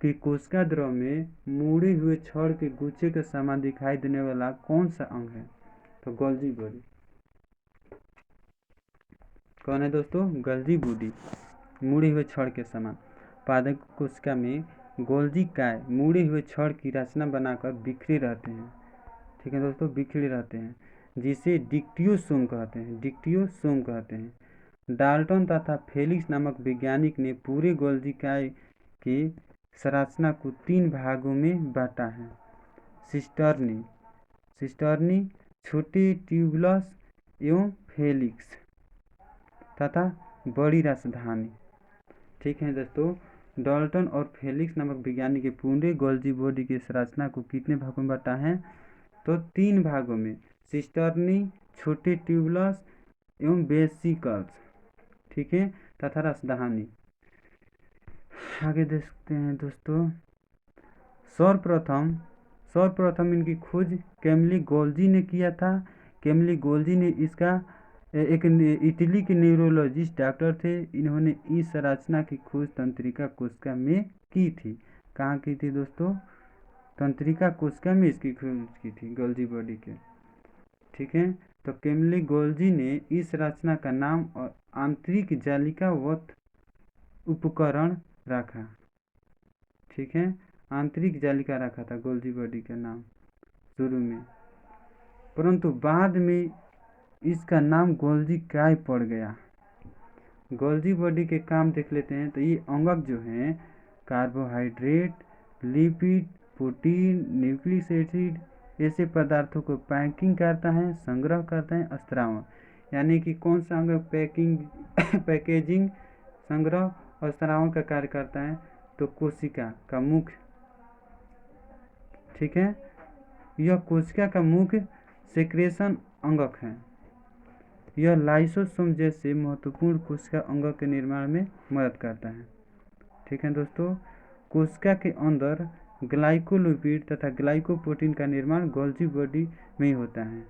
कि कोशिका द्रव में मुड़े हुए छड़ के गुच्छे के समान दिखाई देने वाला कौन सा अंग है? तो गोल्जी बॉडी। कौन है दोस्तों? गोल्जी बॉडी, मुड़े हुए छड़ के समान। पादप कोशिका में गोल्जी काय मुड़े हुए छड़ की रचना बनाकर बिखरे रहते हैं। ठीक है दोस्तों, बिखरे रहते हैं, जिसे डिक्टियोसोम कहते हैं। डिक्टियोसोम कहते हैं। डाल्टन तथा फेलिक्स नामक वैज्ञानिक ने पूरे गोल्जी काय की संरचना को 3 भागों में बांटा है। सिस्टर्नी, सिस्टर्नी, छोटे ट्यूबुलस एवं फेलिक्स तथा बड़ी राजधानी। ठीक है दोस्तों, डाल्टन और फेलिक्स नामक वैज्ञानिक ने पूरे गोल्जी बॉडी की संरचना को कितने भागों में बांटा है? तो 3 भागों में। सिस्टर्नी, छोटे ट्यूबुलस एवं वेसिकल्स, ठीक है, तथा राजधानी। आगे देखते हैं दोस्तों, सर्वप्रथम इनकी खोज कैमिलो गोल्जी ने किया था। कैमिलो गोल्जी ने इसका एक इटली के न्यूरोलॉजिस्ट डॉक्टर थे। इन्होंने इस संरचना की खोज तंत्रिका कोशिका में की थी। कहाँ की थी दोस्तों? तंत्रिका कोशिका में इसकी खोज की थी, गोल्जी बॉडी के। ठीक है, तो कैमिलो गोल्जी ने इस रचना का नाम और आंतरिक जालिकावत उपकरण रखा। ठीक है, आंतरिक जालिका रखा था गोल्जी बॉडी का नाम शुरू में, परंतु बाद में इसका नाम गोल्जी काय पड़ गया। गोल्जी बॉडी के काम देख लेते हैं। तो ये अंगक जो हैं, carbohydrate, lipid, protein, nucleic acid ऐसे पदार्थों को पैकिंग करता है, संग्रह करता है, स्त्रावण। यानी कि कौन सा अंग पैकेजिंग, संग्रह और स्त्रावण का कार्य करता है? तो कोशिका का मुख्य। ठीक है, यह कोशिका का मुख्य सेक्रेशन अंगक है। यह लाइसोसोम जैसे महत्वपूर्ण कोशिका अंगों के निर्माण में मदद करता है। ठीक है दोस्तों, कोशिका के अंदर ग्लाइकोलिपिड तथा ग्लाइकोप्रोटीन का निर्माण गोल्जी बॉडी में ही होता है।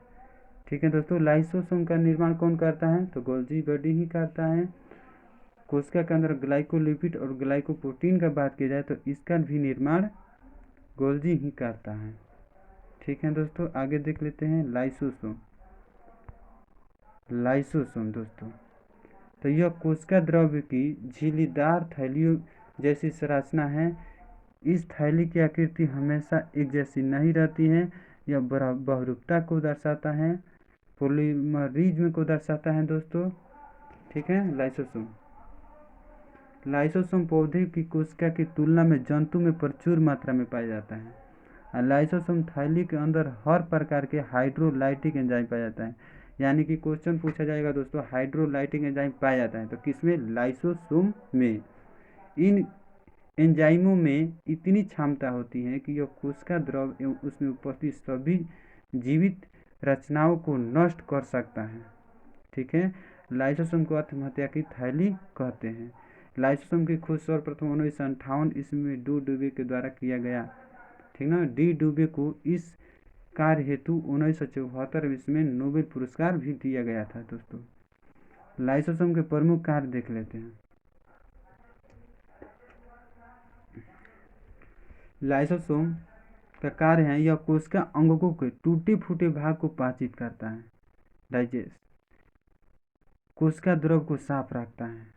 ठीक है दोस्तों, लाइसोसोम का निर्माण कौन करता है? तो गोल्जी बॉडी ही करता है। कोशिका के अंदर ग्लाइकोलिपिड और ग्लाइकोप्रोटीन का बात की जाए तो इसका भी निर्माण गोल्जी ही करता है। ठीक है दोस्तों, आगे देख लेते हैं लाइसोसोम। लाइसोसोम दोस्तों, तो यह कोशिका द्रव्य की झिल्लीदार थैलियों जैसी संरचना है। इस थैली की आकृति हमेशा एक जैसी नहीं रहती है। यह बहुरूपता को दर्शाता है, पॉलीमरिज्म को दर्शाता है दोस्तों। ठीक है, लाइसोसोम। लाइसोसोम पौधे की कोशिका की तुलना में जंतु में प्रचुर मात्रा में पाया जाता है। लाइसोसोम थैली के अंदर हर प्रकार के हाइड्रोलाइटिक एंजाइम पाया जाता है। यानी कि क्वेश्चन पूछा जाएगा दोस्तों, हाइड्रोलाइटिक एंजाइम पाया जाता है तो किसमें? लाइसोसोम में। इन एंजाइमों में इतनी क्षमता होती है कि यह कोशिका द्रव एवं उसमें उपस्थित सभी जीवित रचनाओं को नष्ट कर सकता है। ठीक है, लाइसोसोम को आत्महत्या की थैली कहते हैं। लाइसोसोम की खोज सर्वप्रथम 1958 ईस्वी में डी डुबे के द्वारा किया गया। ठीक ना, डी डुबे को इस कार्य हेतु 1974 ईस्वी में नोबेल पुरस्कार भी दिया गया था। दोस्तों लाइसोसोम के प्रमुख कार्य देख लेते हैं। लाइसोसोम का कार्य है, यह कोशिका अंगों के टूटे फूटे भाग को पाचित करता है, डाइजेस्ट, कोशिका द्रव को साफ रखता है।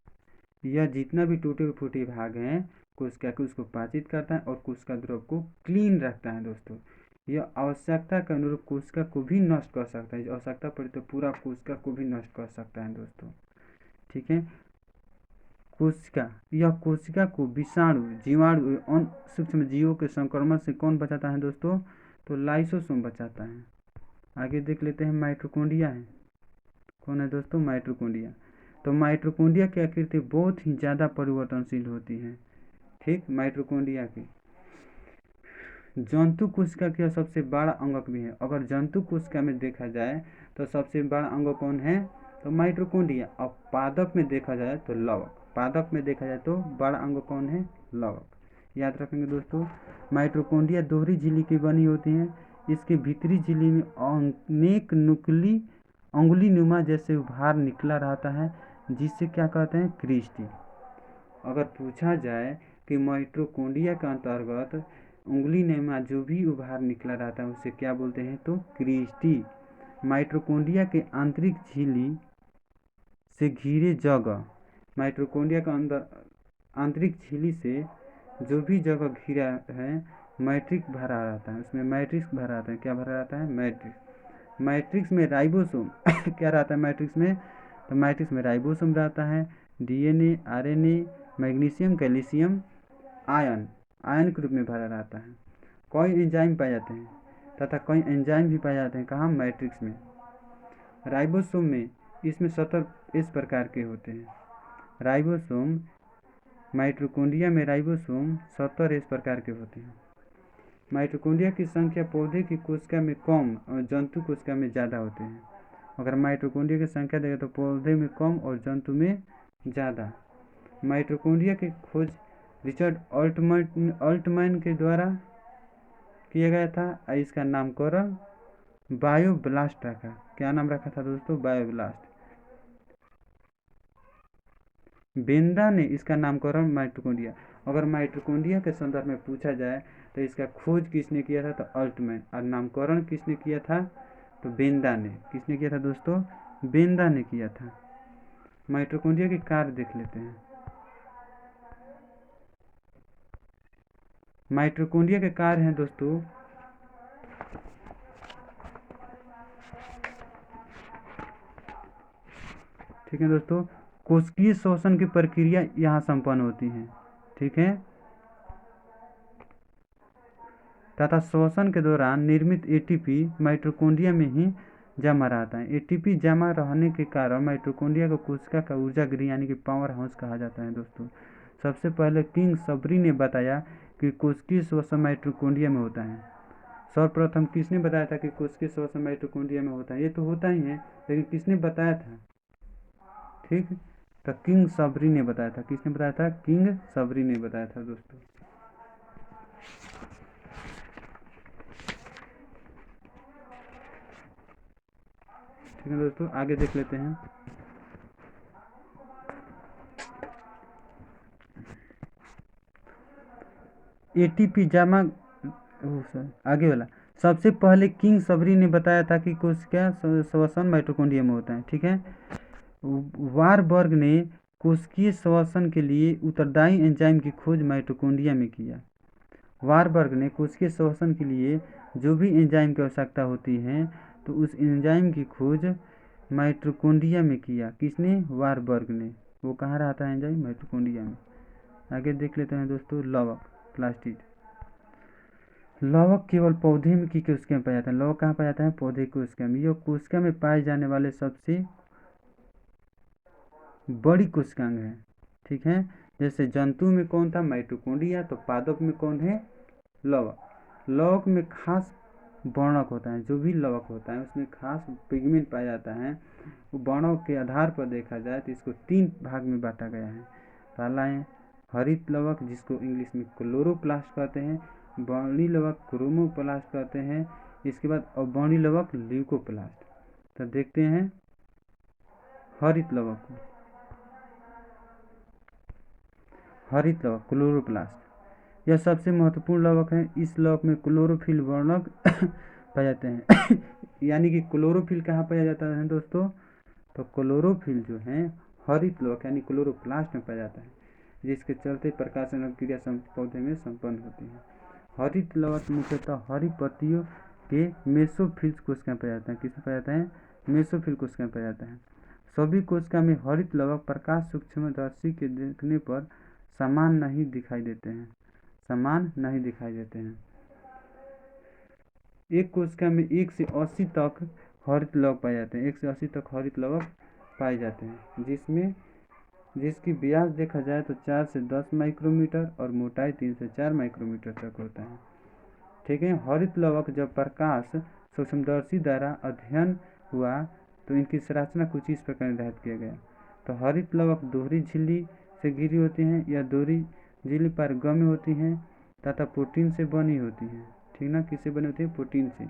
यह जितना भी टूटे फूटे भाग हैं कोशिका के उसको पाचित करता है और कोशिका द्रव को क्लीन रखता है। दोस्तों यह आवश्यकता के अनुरूप कोशिका को भी नष्ट कर सकता है, आवश्यकता पड़े तो पूरा कोशिका को भी नष्ट कर सकता है। दोस्तों ठीक है, कोशिका, यह कोशिका को विषाणु, जीवाणु और सूक्ष्म जीवों के संक्रमण से कौन बचाता है दोस्तों? तो लाइसोसोम बचाता है। आगे देख लेते हैं, माइटोकॉन्ड्रिया है। कौन है दोस्तों? माइटोकॉन्ड्रिया। तो माइटोकॉन्ड्रिया की आकृति बहुत ही ज़्यादा परिवर्तनशील होती है। ठीक, माइटोकॉन्ड्रिया की जंतु कोशिका का सबसे बड़ा अंगक भी है। अगर जंतु कोशिका में देखा जाए तो सबसे बड़ा अंग कौन है? तो माइटोकॉन्ड्रिया। और पादप में देखा जाए तो लवक। पादप में देखा जाए तो बड़ा अंग कौन है? लवक। याद रखेंगे दोस्तों, माइटोकॉन्ड्रिया दोहरी झिल्ली की बनी होती है। इसके भीतरी झिल्ली में अनेक नुकली अंगुली नुमा जैसे उभार निकला रहता है, जिससे क्या कहते हैं? क्रिस्टी। अगर पूछा जाए कि माइटोकॉन्ड्रिया के अंतर्गत उंगली नुमा जो भी उभार निकला रहता है उसे क्या बोलते हैं? तो क्रिस्टी। माइटोकॉन्ड्रिया के आंतरिक झिल्ली से घिरे जगह, माइटोकॉन्ड्रिया का अंदर आंतरिक झिल्ली से जो भी जगह घिरा है मैट्रिक्स भरा रहता है, उसमें मैट्रिक्स भरा रहता है। क्या भरा रहता है? मैट्रिक्स। मैट्रिक्स में राइबोसोम क्या रहता है मैट्रिक्स में? तो मैट्रिक्स में राइबोसोम रहता है, DNA, RNA, magnesium, calcium, ion के रूप में भरा रहता है। कई एंजाइम पाए जाते हैं तथा कई एंजाइम भी पाए जाते हैं। कहाँ? मैट्रिक्स में। राइबोसोम में इसमें 17 इस प्रकार के होते हैं। राइबोसोम, माइटोकॉन्ड्रिया में राइबोसोम 17 इस प्रकार के होते हैं। माइटोकॉन्ड्रिया की संख्या पौधे की कोशिका में कम और जंतु कोशिका में ज़्यादा होते हैं। अगर माइटोकॉन्ड्रिया की संख्या देखें तो पौधे में कम और जंतु में ज़्यादा। माइटोकॉन्ड्रिया की खोज रिचर्ड ऑल्टमैन के द्वारा किया गया था। इसका नामकरण बायोब्लास्ट रखा। क्या नाम रखा था दोस्तों? बायोब्लास्ट। बेंदा ने इसका नामकरण माइटोकॉन्ड्रिया। अगर माइटोकॉन्ड्रिया के संदर्भ में पूछा जाए तो इसका खोज किसने किया था? तो ऑल्टमैन। और नामकरण किसने किया था? तो बेंदा ने। किसने किया था दोस्तों? बेंदा ने किया था। माइटोकॉन्ड्रिया के कार्य देख लेते हैं। माइटोकॉन्ड्रिया के कार्य हैं दोस्तों, ठीक है दोस्तों, कोशिकीय श्वसन की प्रक्रिया यहाँ संपन्न होती है। ठीक है, तथा श्वसन के दौरान निर्मित एटीपी माइटोकॉन्ड्रिया में ही जमा रहता है। एटीपी जमा रहने के कारण माइटोकॉन्ड्रिया को कोशिका का ऊर्जा गृह यानी कि पावर हाउस कहा जाता है। दोस्तों सबसे पहले किंग सबरी ने बताया कि कोशिकीय श्वसन माइटोकॉन्ड्रिया में होता है। सर्वप्रथम किसने बताया था कि कोशिकीय श्वसन माइटोकॉन्ड्रिया में होता है? ये तो होता ही है, लेकिन किसने बताया था? ठीक, तो किंग सबरी ने बताया था। किसने बताया था? किंग सबरी ने बताया था। दोस्तों ठीक है दोस्तों, आगे देख लेते हैं। एटीपी जमा, आगे वाला, सबसे पहले किंग सबरी ने बताया था कि कोशिका श्वसन माइटोकॉन्ड्रिया में होता है। ठीक है, वारबर्ग ने कोशिकीय श्वसन के लिए उत्तरदायी एंजाइम की खोज माइटोकॉन्ड्रिया में किया। वारबर्ग ने कोशिकीय श्वसन के लिए जो भी एंजाइम की आवश्यकता होती है तो उस एंजाइम की खोज माइटोकॉन्ड्रिया में किया। किसने? वारबर्ग ने। वो कहाँ रहता है एंजाइम? माइटोकॉन्ड्रिया में। आगे देख लेते हैं दोस्तों लवक प्लास्टिड। लवक केवल पौधे में की कोशिका में पाया जाता है। लवक कहाँ पाया जाता है? पौधे कोशिका में। यह कोशिका में पाए जाने वाले सबसे बड़ी कोशिकांग है। ठीक है, जैसे जंतु में कौन था? माइटोकॉन्ड्रिया। तो पादप में कौन है? लवक। लवक में खास वर्णक होता है। जो भी लवक होता है उसमें खास पिगमेंट पाया जाता है। वो वर्णों के आधार पर देखा जाए तो इसको 3 भाग में बांटा गया है। पहला है हरित लवक, जिसको इंग्लिश में क्लोरोप्लास्ट कहते हैं। वर्णी लवक क्रोमोप्लास्ट कहते हैं। इसके बाद अवर्णी लवक ल्यूकोप्लास्ट। तो देखते हैं हरित लवक को। हरित लवक क्लोरोप्लास्ट, यह सबसे महत्वपूर्ण लवक है। इस लवक में क्लोरोफिल वर्णक पाए जाते हैं। यानी कि क्लोरोफिल कहाँ पाया जाता है दोस्तों? तो क्लोरोफिल जो है हरित लवक यानी क्लोरोप्लास्ट में पाया जाता है, जिसके चलते प्रकाशन क्रिया पौधे में संपन्न होती है। हरित लवक मुख्यतः हरी पत्तियों के मेसोफिल्स कोशिका पाया जाता है। किसमें पाया जाता है? मेसोफिल कोशिका पाया जाता है। सभी कोशिका में हरित लवक प्रकाश सूक्ष्मदर्शी के देखने पर समान नहीं दिखाई देते हैं। समान नहीं दिखाई देते हैं। एक कोशिका में 1 से 80 तक हरित लवक पाए जाते हैं। 1 से 80 तक हरित लवक पाए जाते हैं, जिसकी व्यास देखा जाए तो 4 से 10 माइक्रोमीटर और मोटाई 3 से 4 माइक्रोमीटर तक होता है। ठीक है, हरित लवक जब प्रकाश सूक्ष्मदर्शी द्वारा अध्ययन हुआ तो इनकी संरचना कुछ इस प्रकार निर्धारित किया गया। तो हरित लवक दोहरी झिल्ली से घिरी होती हैं या दोहरी झिल्ली पारगम्य होती हैं तथा प्रोटीन से बनी होती हैं। ठीक ना, किससे बनी होती है? प्रोटीन से।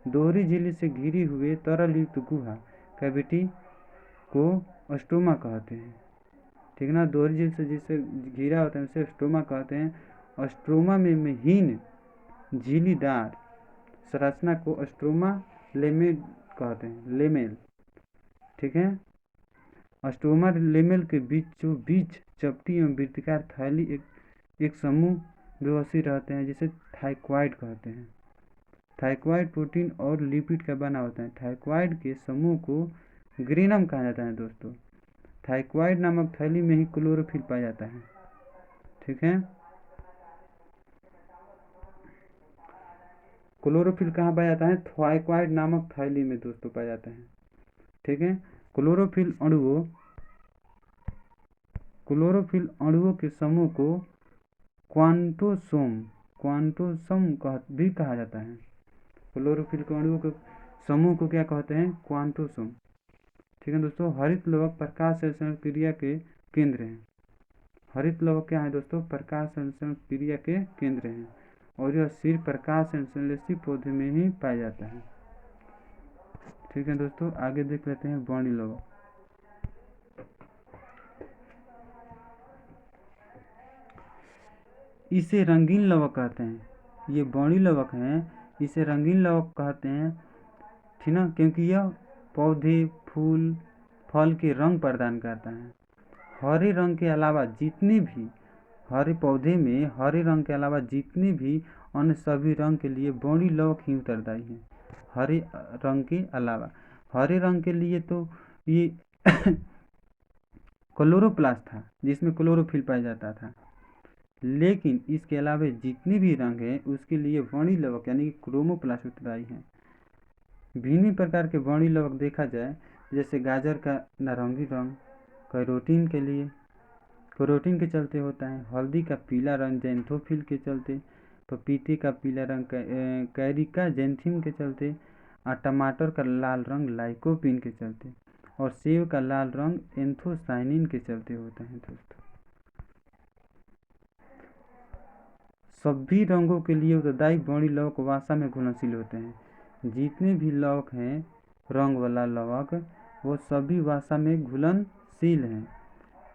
दोहरी झिल्ली से घिरी हुए तरल युक्त गुहा कैविटी को स्टोमा कहते हैं। ठीक ना, दोहरी झिल्ली से जिससे घिरा होता है उसे स्टोमा कहते हैं। स्ट्रोमा में महीन झिल्लीदार संरचना को स्ट्रोमा लेमेल कहते हैं। लेमेल। ठीक है, स्ट्रोमा लेमेल के बीचों बीच चपटी एवं वृत्ताकार थैली एक समूह व्यवस्थित रहते हैं, जिसे थाइक्वाइड कहते हैं। थाइक्वाइड प्रोटीन और लिपिड का बना होता है। थाइक्वाइड के समूह को ग्रेनम कहा जाता है दोस्तों। थाइक्वाइड नामक थैली में ही क्लोरोफिल पाया जाता है। ठीक है, क्लोरोफिल कहाँ पाया जाता है? थाइक्वाइड नामक थैली में दोस्तों पाया जाता है। ठीक है, क्लोरोफिल अणुओं के समूह को क्वांटोसोम भी कहा जाता है। क्लोरोफिल के अणुओं के समूह को क्या कहते हैं? क्वांटोसोम। ठीक है दोस्तों, हरित लवक प्रकाश संश्लेषण क्रिया के केंद्र हैं। हरित लवक क्या है दोस्तों? प्रकाश संश्लेषण क्रिया के केंद्र हैं और यह सिर्फ प्रकाश संश्लेषी पौधे में ही पाया जाता है। ठीक है दोस्तों, आगे देख लेते हैं वर्णी लवक। इसे रंगीन लवक कहते हैं। ये वर्णी लवक हैं, इसे रंगीन लवक कहते हैं। ठीक ना, क्योंकि यह पौधे फूल फल के रंग प्रदान करता है। हरे रंग के अलावा जितने भी हरे पौधे में हरे रंग के अलावा जितने भी अन्य सभी रंग के लिए वर्णी लवक ही उत्तरदायी हैं। हरे रंग के अलावा हरे रंग के लिए तो ये क्लोरोप्लास्ट था, जिसमें क्लोरोफिल पाया जाता था। लेकिन इसके अलावा जितने भी रंग हैं उसके लिए वर्णी लवक यानी कि क्रोमोप्लास्ट उत्तरदायी हैं। भिन्न प्रकार के वर्णी लवक देखा जाए, जैसे गाजर का नारंगी रंग कैरोटीन के चलते होता है। हल्दी का पीला रंग जेंथोफिल के चलते। पपीते का पीला रंग कैरिका जेंथिम के चलते। और टमाटर का लाल रंग लाइकोपीन के चलते। और सेब का लाल रंग एंथोसाइनिन के चलते होता है दोस्तों। सभी रंगों के लिए उत्तरदायी वर्णी लवक वसा में घुलनशील होते हैं। जितने भी लवक हैं रंग वाला लवक, वो सभी वसा में घुलनशील हैं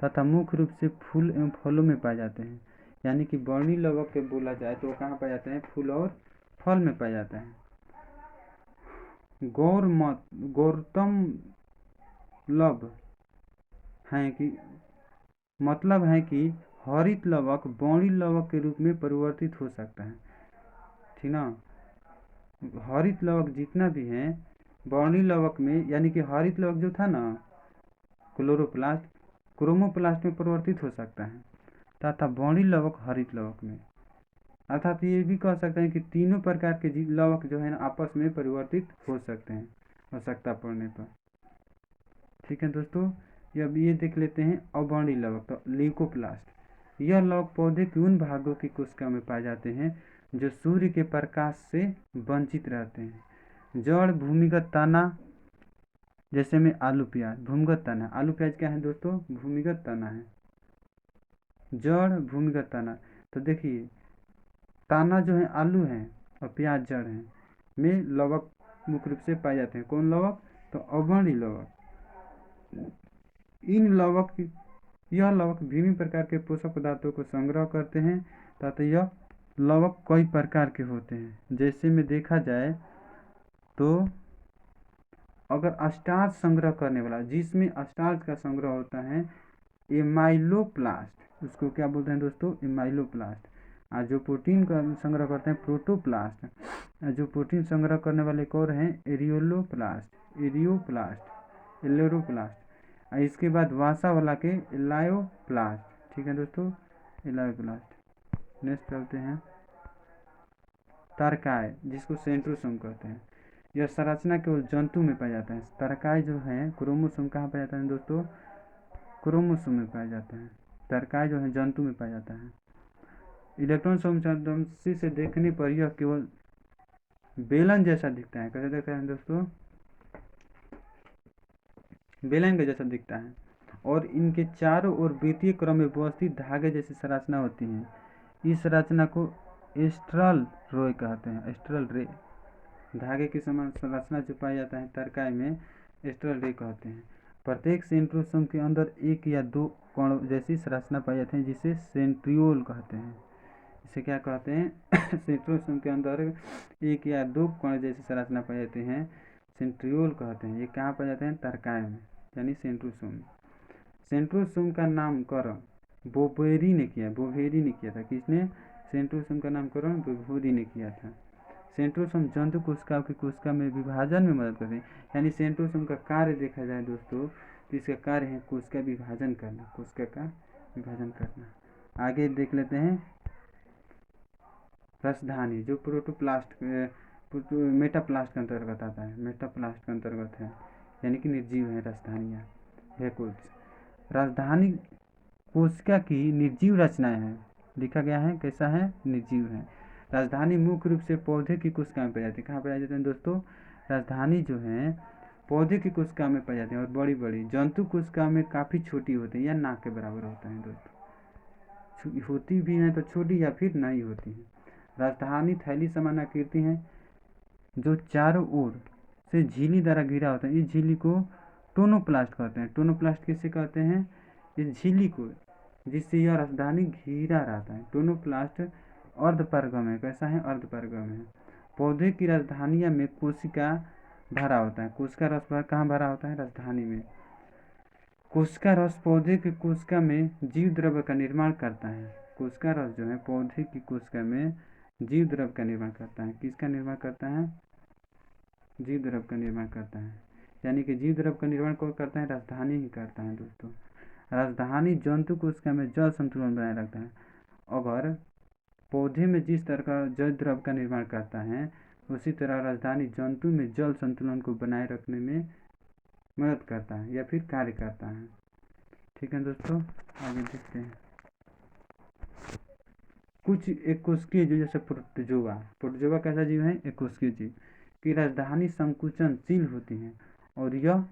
तथा मुख्य रूप से फूल एवं फलों में पाए जाते हैं। यानी कि वर्णी लवक के बोला जाए तो कहाँ पाए जाते हैं? फूल और फल में पाया जाता है। गौरतम लव है कि मतलब है कि हरित लवक वर्णी लवक के रूप में परिवर्तित हो सकता है। ठीक ना, हरित लवक जितना भी है वर्णी लवक में, यानी कि हरित लवक जो था ना क्लोरोप्लास्ट क्रोमोप्लास्ट में परिवर्तित हो सकता है। तथा बड़ी लवक हरित लवक में। अर्थात ये भी कह सकते हैं कि तीनों प्रकार के लवक जो है ना आपस में परिवर्तित हो सकते हैं आवश्यकता पड़ने पर। ठीक है दोस्तों, अब ये देख लेते हैं अवर्णी लवक। तो ल्यूकोप्लास्ट, यह लवक पौधे के उन भागों की कोशिका में पाए जाते हैं जो सूर्य के प्रकाश से वंचित रहते हैं। जड़ भूमिगत तना, जैसे में आलू प्याज। भूमिगत तना, आलू प्याज क्या है दोस्तों? भूमिगत तना है। जड़ भूमिगत तना, तो देखिए ताना जो है आलू है और प्याज जड़ है में लवक मुख्य रूप से पाए जाते हैं। कौन लवक? तो अवर्णी लवक। यह लवक विभिन्न प्रकार के पोषक पदार्थों को संग्रह करते हैं तथा यह लवक कई प्रकार के होते हैं। जैसे में देखा जाए तो अगर स्टार्च संग्रह करने वाला, जिसमें स्टार्च का संग्रह होता है एमाइलोप्लास्ट, उसको क्या बोलते हैं दोस्तों? एमाइलोप्लास्ट। जो प्रोटीन का संग्रह करते हैं प्रोटोप्लास्ट। जो प्रोटीन संग्रह करने वाले और हैं एरियोप्लास्ट। इसके बाद वासा वाला के एलायोप्लास्ट। ठीक है दोस्तों, एलायोप्लास्ट। नेक्स्ट चलते हैं तरकाय, जिसको सेंट्रोसोम कहते हैं। यह संरचना केवल जंतु में पाया जाता है। तरकाय जो है क्रोमोसोम कहाँ पाया जाता है दोस्तों? क्रोमोसोम में पाया जाता है। तरकाय जो है जंतु में पाया जाता है। इलेक्ट्रॉन संवेदनशील से देखने पर यह केवल बेलन जैसा दिखता है। कैसे दिखता है दोस्तों? बेलन के जैसा दिखता है और इनके चारों ओर वृत्तीय क्रम में व्यवस्थित धागे जैसी संरचना होती है। इस संरचना को एस्ट्रल रे कहते हैं। एस्ट्रल रे, धागे की समान संरचना जो पाया जाता है तरकाय में, एस्ट्रल रे कहते हैं। प्रत्येक सेंट्रोसोम के अंदर एक या दो कण जैसी संरचना पाई जाती है, जिसे सेंट्रियोल कहते हैं। इसे क्या कहते हैं? सेंट्रोसोम के अंदर एक या दो कण जैसी संरचना पाई जाती हैं, सेंट्रियोल कहते हैं। ये कहाँ पाए जाते हैं? तरकाय में, यानी सेंट्रोसोम। सेंट्रोसोम का नामकरण बोवेरी ने किया था। किसने? सेंट्रोसोम का नामकरण बोवेरी ने किया था। सेंट्रोसोम जंतु कोशिकाओं की कोशिका में विभाजन में मदद करते हैं। यानी सेंट्रोसोम का कार्य देखा जाए दोस्तों तो इसका कार्य है कोशिका विभाजन करना, कोशिका का विभाजन करना। आगे देख लेते हैं रसधानी, जो मेटाप्लास्ट के अंतर्गत आता है। मेटाप्लास्ट के अंतर्गत है, यानी कि निर्जीव है रसधानियाँ, वेकुल्स। राजधानी कोशिका की निर्जीव रचनाएं हैं। लिखा गया है कैसा है? निर्जीव है। राजधानी मुख्य रूप से पौधे की कोशिका में पाई जाती है। कहाँ पाई जाती है दोस्तों? राजधानी जो है पौधे की कोशिका में पाई जाती है और बड़ी बड़ी जंतु कोशिका में काफ़ी छोटी होती है या नाक के बराबर होता है दोस्तों। होती भी हैं तो छोटी या फिर नहीं होती है। राजधानी थैली समान आकृति है जो चारों ओर से झिल्ली द्वारा घिरा होता है। इस झिल्ली को टोनोप्लास्ट कहते हैं। टोनोप्लास्ट किसे कहते हैं? इस झिल्ली को जिससे यह राजधानी घिरा रहता है। टोनोप्लास्ट अर्धपरगम है। कैसा है? अर्धपरगम है। पौधे की राजधानियाँ में कोशिका भरा होता है। कोशिका रस कहाँ भरा होता है? राजधानी में। कोशिका रस पौधे की कोशिका में जीव द्रव्य का निर्माण करता है। कोशिका रस जो है पौधे की कोशिका में जीव द्रव्य का निर्माण करता है। किसका निर्माण करता है? जीव द्रव्य का निर्माण करता है। यानी कि जीव द्रव्य का निर्माण कौन करता है? राजधानी ही करता है दोस्तों। राजधानी जंतु कोशिका में जल संतुलन बनाए रखता है। अगर पौधे में जिस तरह का जल द्रव्य का निर्माण करता है, उसी तरह राजधानी जंतु में जल संतुलन को बनाए रखने में मदद करता है या फिर कार्य करता है। ठीक है दोस्तों, आगे देखते हैं कुछ एक कोशिकीय जीव जैसे प्रोटोजोआ कैसा जीव है? एक कोशिकीय जीव की राजधानी संकुचनशील होती है और यह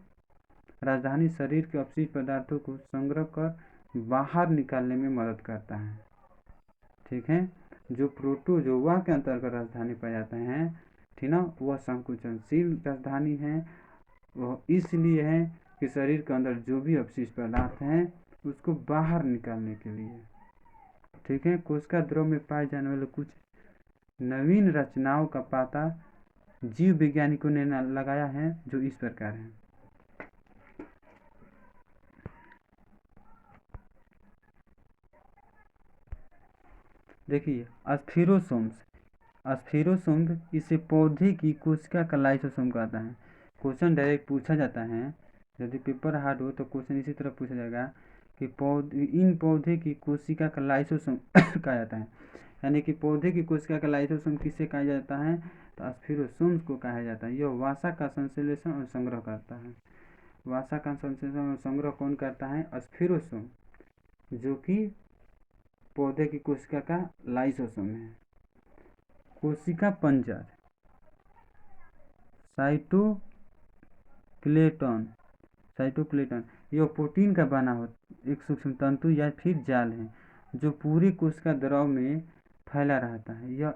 राजधानी शरीर के अपशिष्ट पदार्थों को संग्रह कर बाहर निकालने में मदद करता है। ठीक है, जो प्रोटोजोआ के अंतर्गत राजधानी पाए जाते हैं, ठीक ना, वह संकुचनशील राजधानी है। वह इसलिए है कि शरीर के अंदर जो भी अपशिष्ट पदार्थ हैं उसको बाहर निकालने के लिए। ठीक है, कोशिका द्रव में पाए जाने वाले कुछ नवीन रचनाओं का पता जीव वैज्ञानिकों ने लगाया है, जो इस प्रकार है। देखिए स्फीरोसोम, इसे पौधे की कोशिका का लाइसोसोम कहता है। क्वेश्चन डायरेक्ट पूछा जाता है, यदि पेपर हार्ड हो तो क्वेश्चन इसी तरह पूछा जाएगा कि इन पौधे की कोशिका का लाइसोसोम कहा जाता है। यानी कि पौधे की कोशिका का लाइसोसोम किसे कहा जाता है? तो स्फीरोसोम को कहा जाता है। यह वसा का संश्लेषण और संग्रह करता है। वसा का संश्लेषण और संग्रह कौन करता है? स्फीरोसोम, जो कि पौधे की कोशिका का लाइसोसोम है। कोशिका पंजर, साइटोप्लेटन यह प्रोटीन का बना हो एक सूक्ष्म तंतु या फिर जाल है जो पूरी कोशिका द्रव में फैला रहता है। यह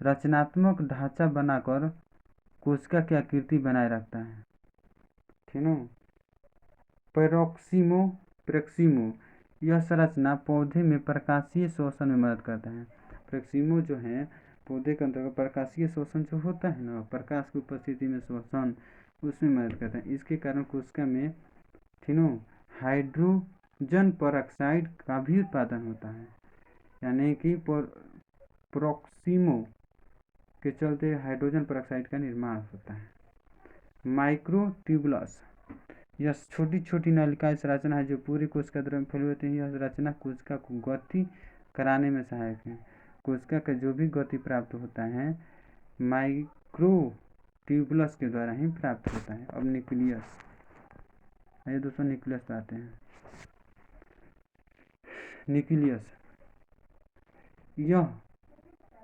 रचनात्मक ढांचा बनाकर कोशिका की आकृति बनाए रखता है। ठीक है। पेरोक्सीमो यह संरचना पौधे में प्रकाशीय शोषण में मदद करता है। पेरोक्सीमो जो है पौधे के अंतर्गत प्रकाशीय शोषण जो होता है ना, प्रकाश की उपस्थिति में शोषण, उसमें मदद करता है। इसके कारण कोशिका में हाइड्रोजन परऑक्साइड का भी उत्पादन होता है। यानी कि पेरोक्सीमो के चलते हाइड्रोजन परऑक्साइड का निर्माण होता है। माइक्रोट्यूबुलस यह छोटी छोटी नलिकाएं संरचना है जो पूरी कोशिका द्रव में फैली होती है। यह रचना कोशिका को गति कराने में सहायक है। कोशिका का जो भी गति प्राप्त होता है माइक्रोट्यूबुलस के द्वारा ही प्राप्त होता है। अब न्यूक्लियस, आइए दोस्तों न्यूक्लियस पे आते हैं। न्यूक्लियस यह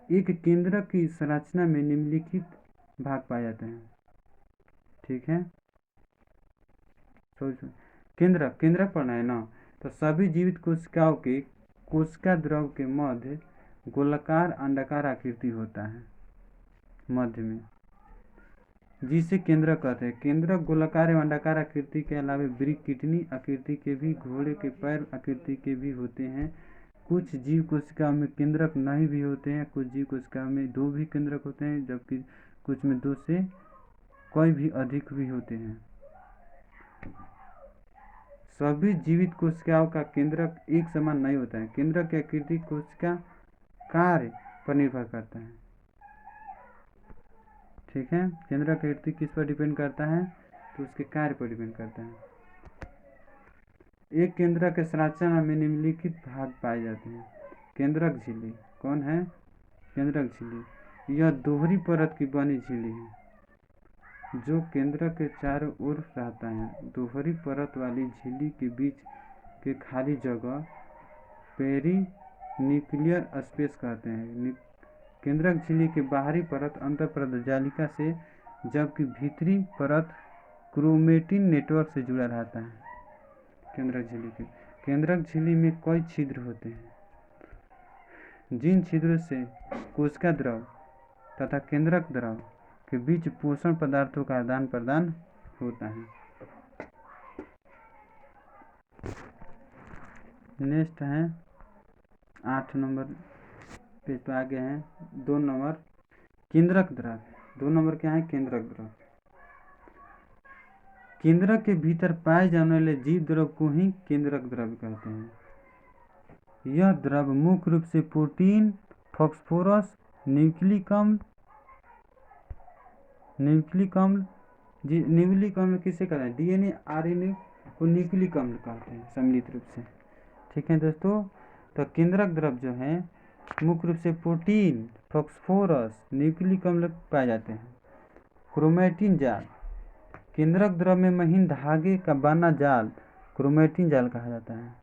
एक केंद्रक की संरचना में निम्नलिखित भाग पाए जाते हैं। ठीक है, केंद्रक पढ़ना है ना। तो सभी जीवित कोशिकाओं के कोशिका द्रव के मध्य गोलाकार अंडाकार आकृति होता है मध्य में, जिसे केंद्रक कहते हैं। केंद्रक गोलाकार एवं अंडाकार आकृति के अलावा वृक्क किडनी आकृति के भी, घोड़े के पैर आकृति के भी होते हैं। कुछ जीव कोशिकाओं में केंद्रक नहीं भी होते हैं। कुछ जीव कोशिकाओं में 2 भी केंद्रक होते हैं, जबकि कुछ में 2 से कोई भी अधिक भी होते हैं। सभी जीवित कोशिकाओं का केंद्रक एक समान नहीं होता है। केंद्रक की आकृति कोशिका कार्य पर निर्भर करता है। ठीक है, केंद्रक की आकृति किस पर डिपेंड करता है? तो उसके कार्य पर डिपेंड करता है। एक केंद्रक के संरचना में निम्नलिखित भाग पाए जाते हैं। केंद्रक झिल्ली कौन है? केंद्रक झिल्ली यह दोहरी परत की बनी झिल्ली है जो केंद्रक के चारों ओर रहता है। दोहरी परत वाली झिल्ली के बीच के खाली जगह पेरीन्यूक्लियर स्पेस कहते हैं। केंद्रक झिल्ली की बाहरी परत अंतःपरत जालिका से, जबकि भीतरी परत क्रोमेटिन नेटवर्क से जुड़ा रहता है। केंद्रक झिल्ली में कई छिद्र होते हैं, जिन छिद्रों से कोशिका द्रव तथा केंद्रक द्रव के बीच पोषण पदार्थों का आदान प्रदान होता है। नेक्स्ट है 8 नंबर पेज पे आगे हैं 2 नंबर केंद्रक द्रव। 2 नंबर क्या है? केंद्रक द्रव। केंद्रक के भीतर पाए जाने वाले जीव द्रव को ही केंद्रक द्रव कहते हैं। यह द्रव मुख्य रूप से प्रोटीन, फास्फोरस, न्यूक्लिक अम्ल किसे कहते हैं? डीएनए आरएनए को न्यूक्लिक अम्ल कहते हैं सम्मिलित रूप से। ठीक है दोस्तों, तो केंद्रक द्रव जो है मुख्य रूप से प्रोटीन, फास्फोरस, न्यूक्लिक अम्ल पाए जाते हैं। क्रोमेटिन जाल, केंद्रक द्रव में महीन धागे का बना जाल क्रोमेटिन जाल कहा जाता है।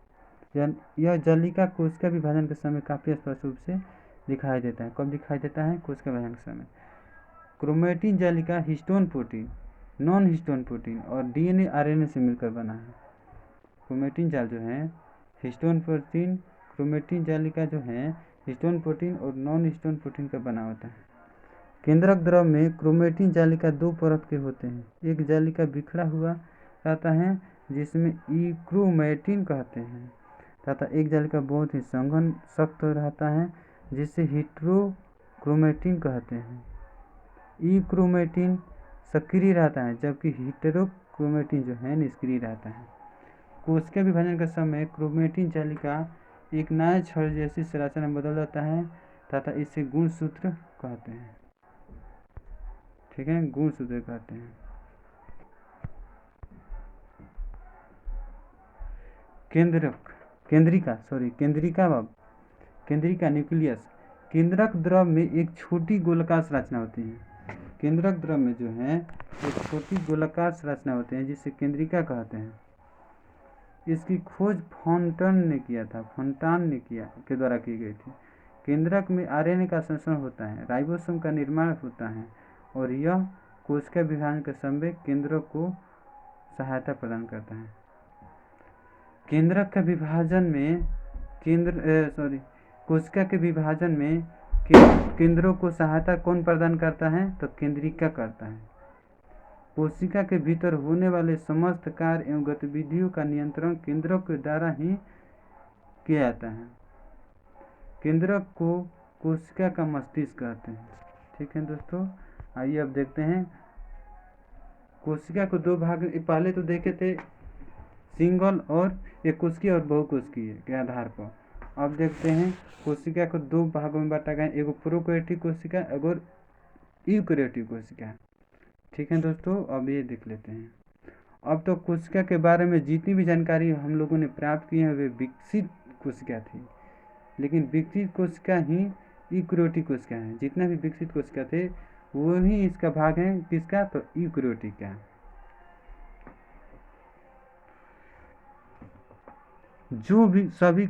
यह जालिका कोशिका विभाजन के समय काफी स्पष्ट रूप से दिखाई देता है। कब दिखाई देता है? कोशिका विभाजन के समय। क्रोमेटिन जालिका histone protein, non histone protein और डीएनए आरएनए से मिलकर बना है। क्रोमेटिन जाल जो है हिस्टोन प्रोटीन, क्रोमेटिन जालिका जो है हिस्टोन प्रोटीन और नॉन हिस्टोन प्रोटीन का बना होता है। केंद्रक द्रव में क्रोमेटिन जालिका 2 परत के होते हैं। एक जालिका बिखरा हुआ रहता है जिसमें क्रोमेटिन कहते हैं, तथा एक जालिका बहुत ही सघन सख्त रहता है जिसे हेटेरोक्रोमेटिन कहते हैं। क्रोमेटिन सक्रिय रहता है जबकि हेटेरोक्रोमेटिन जो है निष्क्रिय रहता है। कोशिका विभाजन के समय क्रोमेटिन जालिका एक नए छड़ जैसी संरचना में बदल जाता है तथा इसे गुणसूत्र कहते हैं। ठीक है, गुणसूत्र कहते हैं। केंद्रिका न्यूक्लियस। केंद्रक द्रव में एक छोटी गोलाकार संरचना होती है। केंद्रक द्रव में जो है एक छोटी गोलाकार संरचना होती है जिसे केंद्रिका कहते हैं। इसकी खोज फोंटान ने किया के द्वारा की गई थी। केंद्रक में आरएनए का संश्लेषण होता है, राइबोसोम का निर्माण होता है और यह कोशिका विभाजन के समय केंद्रक को सहायता प्रदान करता है। केंद्रक के विभाजन में कोशिका के विभाजन में केंद्रों को सहायता कौन प्रदान करता है? तो केंद्रिका करता है। कोशिका के भीतर होने वाले समस्त कार्य एवं गतिविधियों का नियंत्रण केंद्रक के द्वारा ही किया जाता है। केंद्रक को कोशिका का मस्तिष्क कहते हैं। ठीक है दोस्तों, आइए अब देखते हैं कोशिका को दो भाग। पहले तो देखे थे सिंगल और एक कोशिकीय और बहुकोशिकीय के आधार पर। अब देखते हैं कोशिका को दो भागों में बांटा गया, एगो प्रोकैरियोटिक कोशिका और यूकैरियोटिक कोशिका। ठीक है दोस्तों, अब ये देख लेते हैं। अब तो कोशिका के बारे में जितनी भी जानकारी हम लोगों ने प्राप्त की है वे विकसित कोशिका थी, लेकिन विकसित कोशिका ही यूकैरियोटिक कोशिका है। जितना भी विकसित कोशिका थे वो ही इसका भाग है। किसका? तो यूकैरियोटिक का। जो भी सभी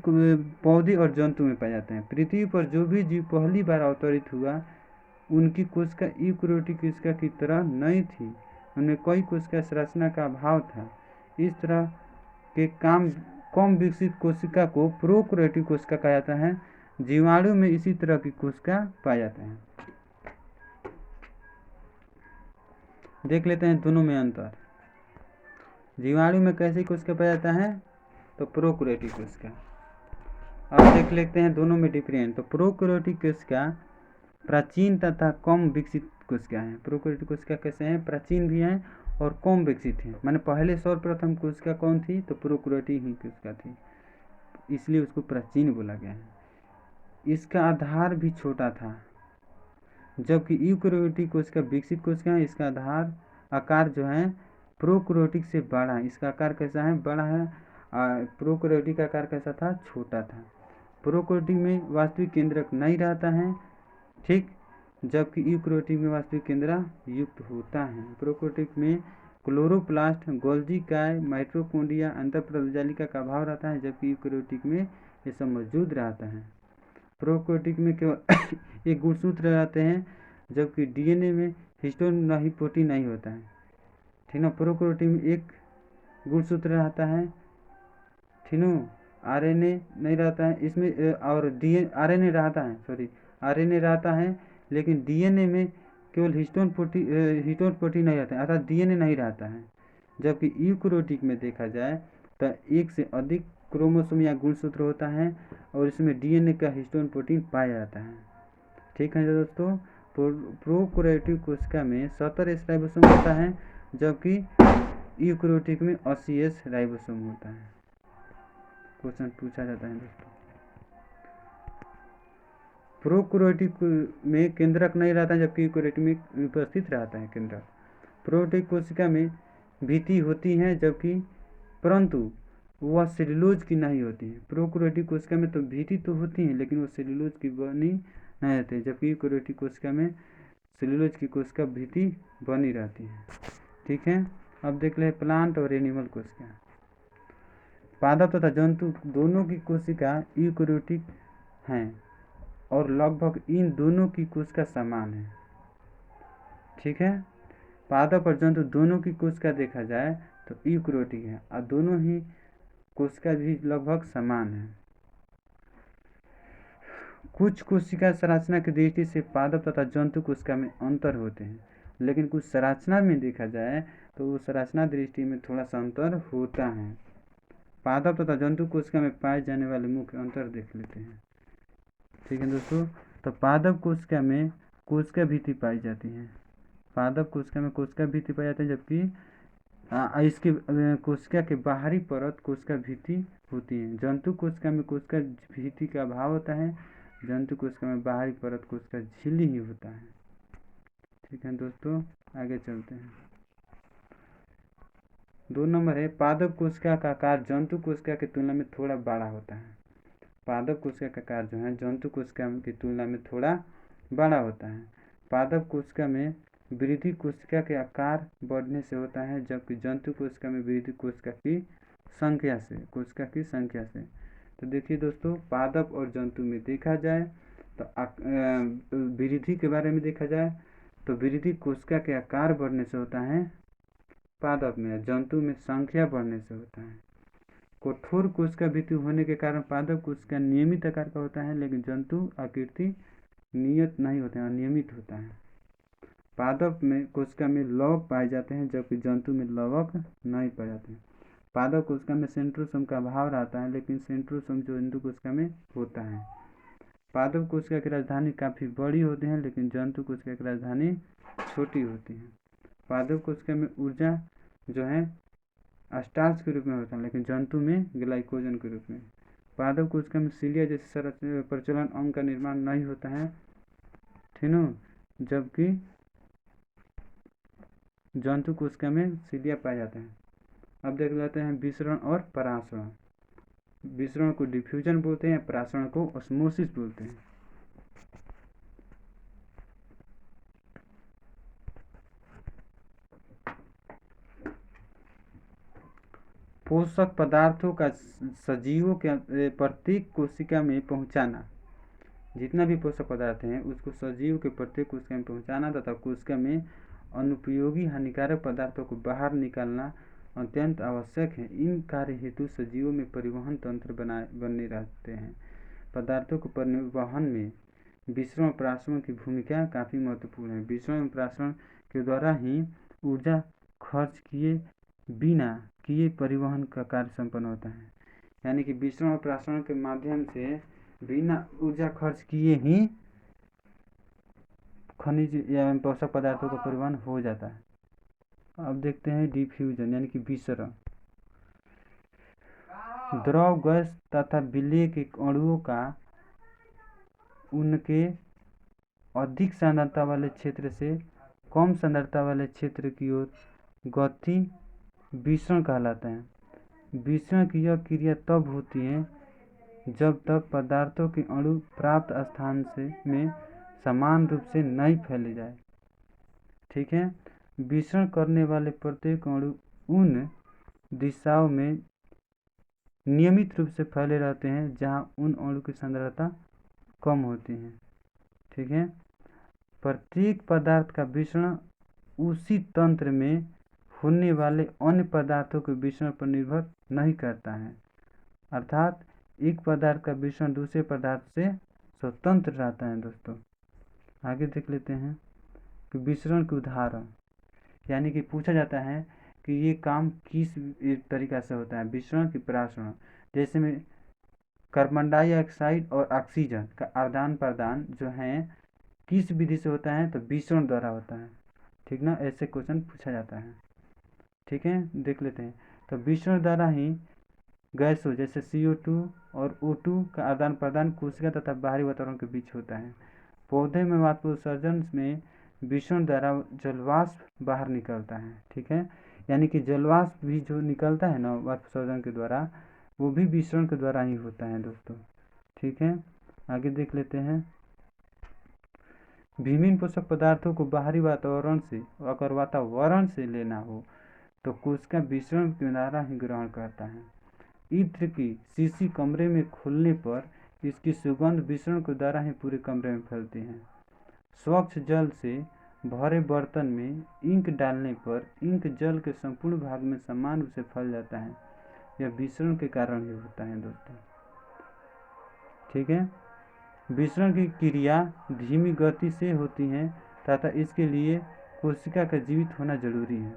पौधे और जंतु में पाए जाते हैं। पृथ्वी पर जो भी जीव पहली बार अवतरित हुआ उनकी कोशिका यूकैरियोटिक कोशिका की तरह नहीं थी। उनमें कई कोशिका संरचना का अभाव था। इस तरह के कम विकसित कोशिका को प्रोकैरियोटिक कोशिका कहा जाता है। जीवाणु में इसी तरह की कोशिका पाया जाता है। देख लेते हैं दोनों में अंतर। जीवाणु में कैसी कोशिका पाया जाता है? तो प्रोकैरियोटिक कोशिका। अब देख लेते हैं दोनों में डिफरेंट। तो प्रोकैरियोटिक कोशिका प्राचीन तथा कम विकसित कोशिका है। प्रोकैरियोटिक कोशिका कैसे हैं? प्राचीन भी हैं और कम विकसित हैं। माने पहले सर्वप्रथम कोशिका कौन थी? तो प्रोकैरियोटिक ही कोशिका थी, इसलिए उसको प्राचीन बोला गया है। इसका आधार भी छोटा था, जबकि यूकैरियोटिक कोशिका विकसित कोशिका है। इसका आकार जो है प्रोकैरियोटिक से बड़ा है। इसका आकार कैसा है? बड़ा है। प्रोकैरियोटिक का आकार कैसा था? छोटा था। प्रोकैरियोटिक में वास्तविक केंद्रक नहीं रहता है, ठीक, जबकि यूकैरियोटिक में वास्तविक केंद्रक युक्त होता है। प्रोकैरियोटिक में क्लोरोप्लास्ट, गोल्गी काय, माइटोकॉन्ड्रिया, अंतःप्रजालिका का अभाव रहता है, जबकि यूकैरियोटिक में ये सब मौजूद रहता है। प्रोकैरियोटिक में केवल एक गुणसूत्र रहते हैं, जबकि डीएनए में हिस्टोन नहीं प्रोटीन नहीं होता है। ठीक ना, प्रोकैरियोटिक में एक गुणसूत्र रहता है, ठीक न, आरएनए नहीं रहता है इसमें, और आरएनए रहता है, लेकिन डीएनए में केवल हिस्टोन प्रोटीन नहीं रहता है, अर्थात डीएनए नहीं रहता है। जबकि यूकैरियोटिक में देखा जाए तो एक से अधिक क्रोमोसोम या गुणसूत्र होता है और इसमें डीएनए का हिस्टोन प्रोटीन पाया जाता है। ठीक है दोस्तों, प्रोकैरियोटिक कोशिका में 17 राइबोसोम होता है, जबकि यूकैरियोटिक में 80 राइबोसोम होता है। क्वेश्चन पूछा जाता है दोस्तों। प्रोकैरियोटिक में केंद्रक नहीं रहता है, जबकि यूकैरियोटिक में उपस्थित रहता है केंद्रक। प्रोकैरियोटिक कोशिका में भित्ति होती है, जबकि परंतु वह सेलुलोज की नहीं होती है। प्रोकैरियोटिक कोशिका में तो भित्ति तो होती है, लेकिन वो सेलुलोज की बनी नहीं रहती है, जबकि यूकैरियोटिक कोशिका में सेलुलोज की कोशिका भित्ति बनी रहती है। ठीक है, अब देख ले प्लांट और एनिमल कोशिका। पादप तथा जंतु दोनों की कोशिका यूकैरियोटिक हैं और लगभग इन दोनों की कोशिका समान है। ठीक है, पादप और जंतु दोनों की कोशिका देखा जाए तो यूकैरियोटिक है और दोनों ही कोशिका भी लगभग समान है। कुछ कोशिका संरचना की दृष्टि से पादप तथा जंतु कोशिका में अंतर होते हैं, लेकिन कुछ संरचना में देखा जाए तो वो संरचना दृष्टि में थोड़ा सा अंतर होता है। पादप तथा जंतु कोशिका में पाए जाने वाले मुख्य अंतर देख लेते हैं। ठीक है दोस्तों, तो पादप कोशिका में कोशिका भित्ति पाई जाती है। पादप कोशिका में कोशिका भित्ति पाई जाती है, जबकि इसके कोशिका के बाहरी परत कोशिका भित्ति होती है। जंतु कोशिका में कोशिका भित्ति का अभाव होता है, जंतु कोशिका में बाहरी परत कोशिका झिल्ली ही होता है। ठीक है दोस्तों, आगे चलते हैं। 2 नंबर है पादप कोशिका का आकार जंतु कोशिका की तुलना में थोड़ा बड़ा होता है। पादप कोशिका का आकार जो है जंतु कोशिका की तुलना में थोड़ा बड़ा होता है। पादप कोशिका में वृद्धि कोशिका के आकार बढ़ने से होता है, जबकि जंतु कोशिका में वृद्धि कोशिका की संख्या से। तो देखिए दोस्तों, पादप और जंतु में देखा जाए तो वृद्धि के बारे में देखा जाए तो वृद्धि कोशिका के आकार बढ़ने से होता है पादप में, जंतु में संख्या बढ़ने से होता है। कठोर कोशिका वृद्धि होने के कारण पादप कोशिका नियमित आकार का होता है, लेकिन जंतु आकृति नियत नहीं होता है, अनियमित होता है। पादप में कोशिका में लवक पाए जाते हैं, जबकि जंतु में लवक नहीं पाए जाते हैं। पादप कोशिका में सेंट्रोसोम का अभाव रहता है, लेकिन सेंट्रोसोम जंतु कोशिका में होता है। पादप कोशिका की राजधानी काफ़ी बड़ी होती है, लेकिन जंतु कोशिका की राजधानी छोटी होती है। पादप कोशिका में ऊर्जा जो है स्टार्च के रूप में होता है, लेकिन जंतु में ग्लाइकोजन के रूप में। पादप कोशिका में सीलिया जैसे प्रचलन अंग का निर्माण नहीं होता है, ठीक न, जबकि जंतु कोशिका में सीलिया पाया जाता है। अब देख लेते हैं विसरण और परासरण। विसरण को डिफ्यूजन बोलते हैं, परासरण को ऑस्मोसिस बोलते हैं। पोषक पदार्थों का सजीवों के प्रत्येक कोशिका में पहुंचाना, जितना भी पोषक पदार्थ हैं उसको सजीव के प्रत्येक कोशिका में पहुंचाना तथा कोशिका में अनुपयोगी हानिकारक पदार्थों को बाहर निकालना अत्यंत आवश्यक है। इन कार्य हेतु सजीवों में परिवहन तंत्र बने रहते हैं। पदार्थों को परिवहन में विसरण और परासरण की भूमिका काफ़ी महत्वपूर्ण है। विसरण और परासरण के द्वारा ही ऊर्जा खर्च किए बिना किए परिवहन का कार्य संपन्न होता है। यानी कि विसरण और परासरण के माध्यम से बिना ऊर्जा खर्च किए ही खनिज या पोषक पदार्थों का परिवहन हो जाता है। अब देखते हैं डिफ्यूजन यानी कि विसरण। द्रव, गैस तथा विलेय के अणुओं का उनके अधिक सांद्रता वाले क्षेत्र से कम सांद्रता वाले क्षेत्र की ओर गति विसरण कहलाता है। विसरण की यह क्रिया तब होती है जब तक पदार्थों के अणु प्राप्त स्थान में समान रूप से नहीं फैले जाए। ठीक है, विसरण करने वाले प्रत्येक अणु उन दिशाओं में नियमित रूप से फैले रहते हैं जहां उन अणु की सांद्रता कम होती है। ठीक है, प्रत्येक पदार्थ का विसरण उसी तंत्र में होने वाले अन्य पदार्थों के विसरण पर निर्भर नहीं करता है, अर्थात एक पदार्थ का विसरण दूसरे पदार्थ से स्वतंत्र रहता है। दोस्तों आगे देख लेते हैं कि विसरण के उदाहरण, यानी कि पूछा जाता है कि ये काम किस तरीका से होता है। विसरण की परासरण, जैसे में कार्बन डाइऑक्साइड और ऑक्सीजन का आदान प्रदान जो है किस विधि से होता है, तो विसरण द्वारा होता है। ठीक ना, ऐसे क्वेश्चन पूछा जाता है। ठीक है, देख लेते हैं। तो विसरण द्वारा ही गैसों जैसे CO2 और O2 का आदान प्रदान कोशिका तथा बाहरी वातावरण के बीच होता है। पौधे में वाष्पोत्सर्जन में विसरण द्वारा जलवाष्प बाहर निकलता है। ठीक है, यानी कि जलवाष्प भी जो निकलता है ना वाष्पोत्सर्जन के द्वारा, वो भी विसरण के द्वारा ही होता है दोस्तों। ठीक है, आगे देख लेते हैं। विभिन्न पोषक पदार्थों को बाहरी वातावरण से, अगर वातावरण से लेना हो तो कोशिका विसरण के द्वारा ही ग्रहण करता है। इत्र की शीशी कमरे में खोलने पर इसकी सुगंध विसरण के द्वारा ही पूरे कमरे में फैलती है। स्वच्छ जल से भरे बर्तन में इंक डालने पर इंक जल के संपूर्ण भाग में समान रूप से फैल जाता है। यह विसरण के कारण ही होता है दोस्तों। ठीक है, विसरण की क्रिया धीमी गति से होती है तथा इसके लिए कोशिका का जीवित होना जरूरी है।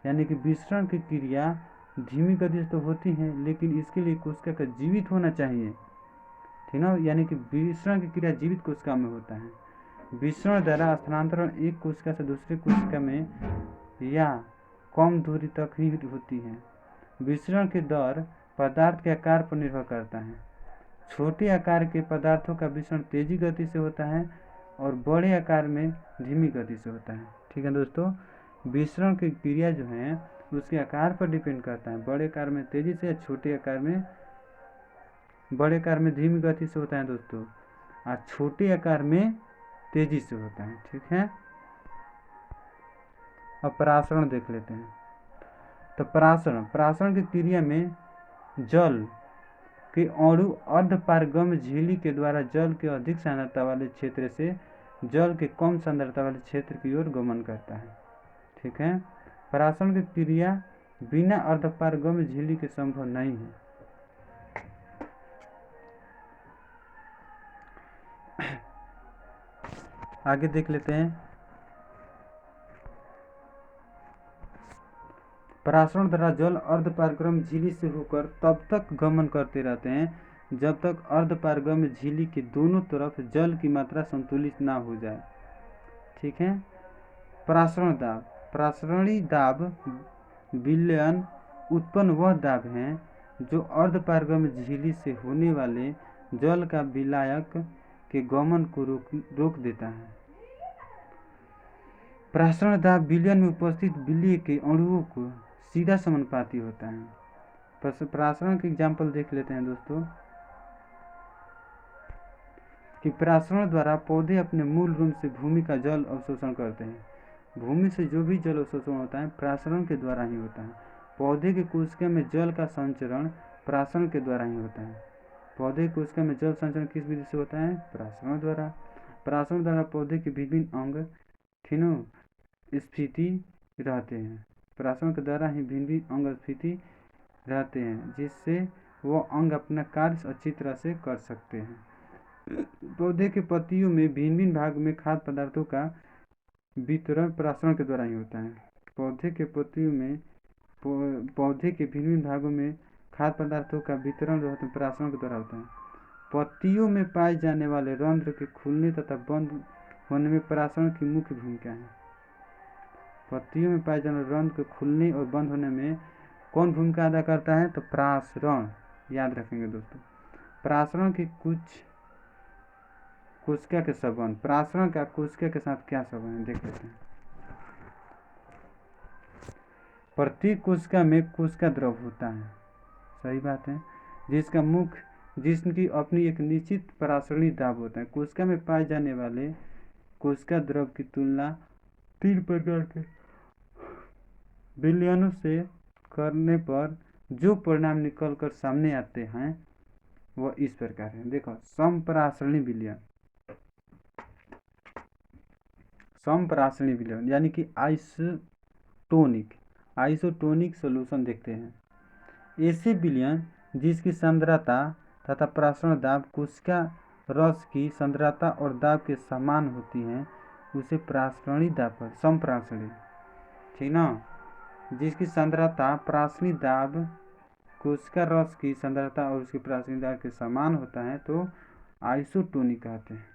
यानी कि विसरण की क्रिया धीमी गति से तो होती है, लेकिन इसके लिए कोशिका का जीवित होना चाहिए। ठीक ना, यानी कि विसरण की क्रिया जीवित कोशिका में होता है। विसरण द्वारा स्थानांतरण एक कोशिका से दूसरे कोशिका में या कम दूरी तक ही होती है। विसरण की दर पदार्थ के आकार पर निर्भर करता है। छोटे आकार के पदार्थों का विसरण तेजी गति से होता है और बड़े आकार में धीमी गति से होता है। ठीक है दोस्तों, विसरण की क्रिया जो है उसके आकार पर डिपेंड करता है। बड़े आकार में तेजी से या छोटे आकार में, बड़े आकार में धीमी गति से होता है दोस्तों, और छोटे आकार में तेजी से होता है। ठीक है, अब परासरण देख लेते हैं। तो परासरण की क्रिया में जल के अणु अर्धपारगम्य झिल्ली के द्वारा जल के अधिक सांद्रता वाले क्षेत्र से जल के कम सांद्रता वाले क्षेत्र की ओर गमन करता है। ठीक है, परासरण की क्रिया बिना अर्धपारगम्य झिल्ली के संभव नहीं है। आगे देख लेते हैं। परासरण द्वारा जल अर्धपारगम्य झिल्ली से होकर तब तक गमन करते रहते हैं जब तक अर्धपारगम्य झिल्ली के दोनों तरफ जल की मात्रा संतुलित ना हो जाए। ठीक है, परासरण दाब, परासरणी दाब विलयन उत्पन्न वह दाब है जो अर्धपारगम्य झिल्ली से होने वाले जल का विलायक के गमन को रोक देता है। परासरण दाब विलयन में उपस्थित विलय के अणुओं को सीधा समानुपाती होता है। परासरण के एग्जाम्पल देख लेते हैं दोस्तों कि परासरण द्वारा पौधे अपने मूल रूम से भूमि का जल अवशोषण करते हैं। भूमि से जो भी जल अवशोषण होता है परासरण के द्वारा ही होता है। पौधे की कोशिका में जल का संचरण परासरण के द्वारा ही होता है। पौधे की कोशिका में जल संचरण किस विधि से होता है? परासरण द्वारा। परासरण द्वारा पौधे के विभिन्न अंग तीनों स्फीति रहते हैं। परासरण के द्वारा ही भिन्न अंग स्फीति रहते हैं जिससे वो अंग अपना कार्य अच्छी तरह से कर सकते हैं। पौधे के पत्तियों में भिन्न भिन्न भाग में खाद्य पदार्थों का वितरण परासरण के द्वारा ही होता है। पौधे के पत्तियों में पौधे के भिन्न भिन्न भागों में खाद्य पदार्थों का वितरण जो होता है परासरण के द्वारा होता है। पत्तियों में पाए जाने वाले रंध्र के खुलने तथा बंद होने में परासरण की मुख्य भूमिका है। पत्तियों में पाए जाने वाले रंध्र के खुलने और बंद होने में कौन भूमिका अदा करता है? तो परासरण। याद रखेंगे दोस्तों। परासरण की कुछ कोशिका के संबंध, परासरण का कोशिका के साथ क्या संबंध है देख लेते हैं। प्रत्येक कोशिका में कोशिका द्रव होता है, सही बात है, जिसकी अपनी एक निश्चित परासरणी दाब होता है। कोशिका में पाए जाने वाले कोशिका द्रव की तुलना 3 प्रकार के विलयनों से करने पर जो परिणाम निकल कर सामने आते हैं वह इस प्रकार है। देखो, समपरासरणी विलयन, समपरासरणी विलयन यानी कि आइसोटोनिक सॉल्यूशन देखते हैं। ऐसे विलयन जिसकी सांद्रता तथा परासरण दाब कोशिका रस की सांद्रता और दाब के समान होती है उसे परासरणी दाब पर समपरासरणी, ठीक ना, जिसकी सांद्रता परासरणी दाब कोशिका रस की सांद्रता और उसकी परासरणी दाब के समान होता है तो आइसोटोनिक कहते हैं।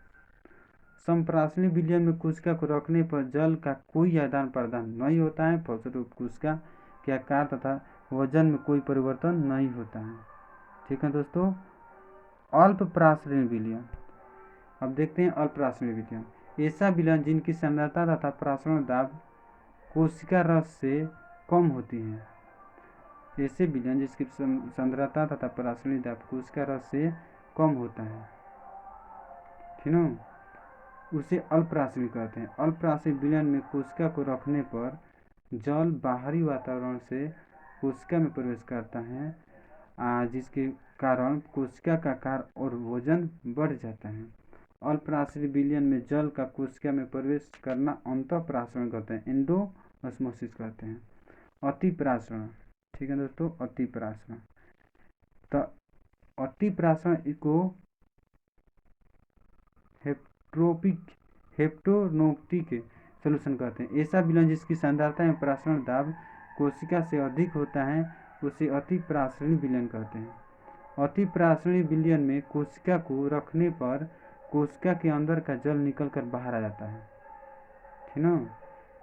समपरासरणी विलयन में कोशिका को रखने पर जल का कोई आदान प्रदान नहीं होता है, फलस्वरूप कोशिका के आकार तथा वजन में कोई परिवर्तन नहीं होता है। ठीक है दोस्तों। अल्प परासरणी विलयन, अब देखते हैं अल्प परासरणी विलयन। ऐसा विलयन जिनकी सांद्रता तथा परासरण दाब कोशिका रस से कम होती है। ऐसे विलयन जिसकी सांद्रता तथा परासरणी दाब कोशिका रस से कम होता है, ठीक ना, उसे अल्परासरणी कहते हैं। अल्परासरणी विलयन में कोशिका को रखने पर जल बाहरी वातावरण से कोशिका में प्रवेश करता है जिसके कारण कोशिका का आकार और वजन बढ़ जाता है। अल्परासरणी विलयन में जल का कोशिका में प्रवेश करना अंतःपरासरण कहते हैं, एंडोऑस्मोसिस कहते हैं। अतिपरासरण, ठीक है दोस्तों, अतिपरासरण। तो अतिपरासरण को हेप्टोनोक्टिक सॉल्यूशन कहते हैं। ऐसा विलयन जिसकी सांद्रता एवं परासरण दाब कोशिका से अधिक होता है उसे अतिपरासरणी विलयन कहते हैं। अतिपरासरणी विलयन में कोशिका को रखने पर कोशिका के अंदर का जल निकलकर बाहर आ जाता है, ठीक ना,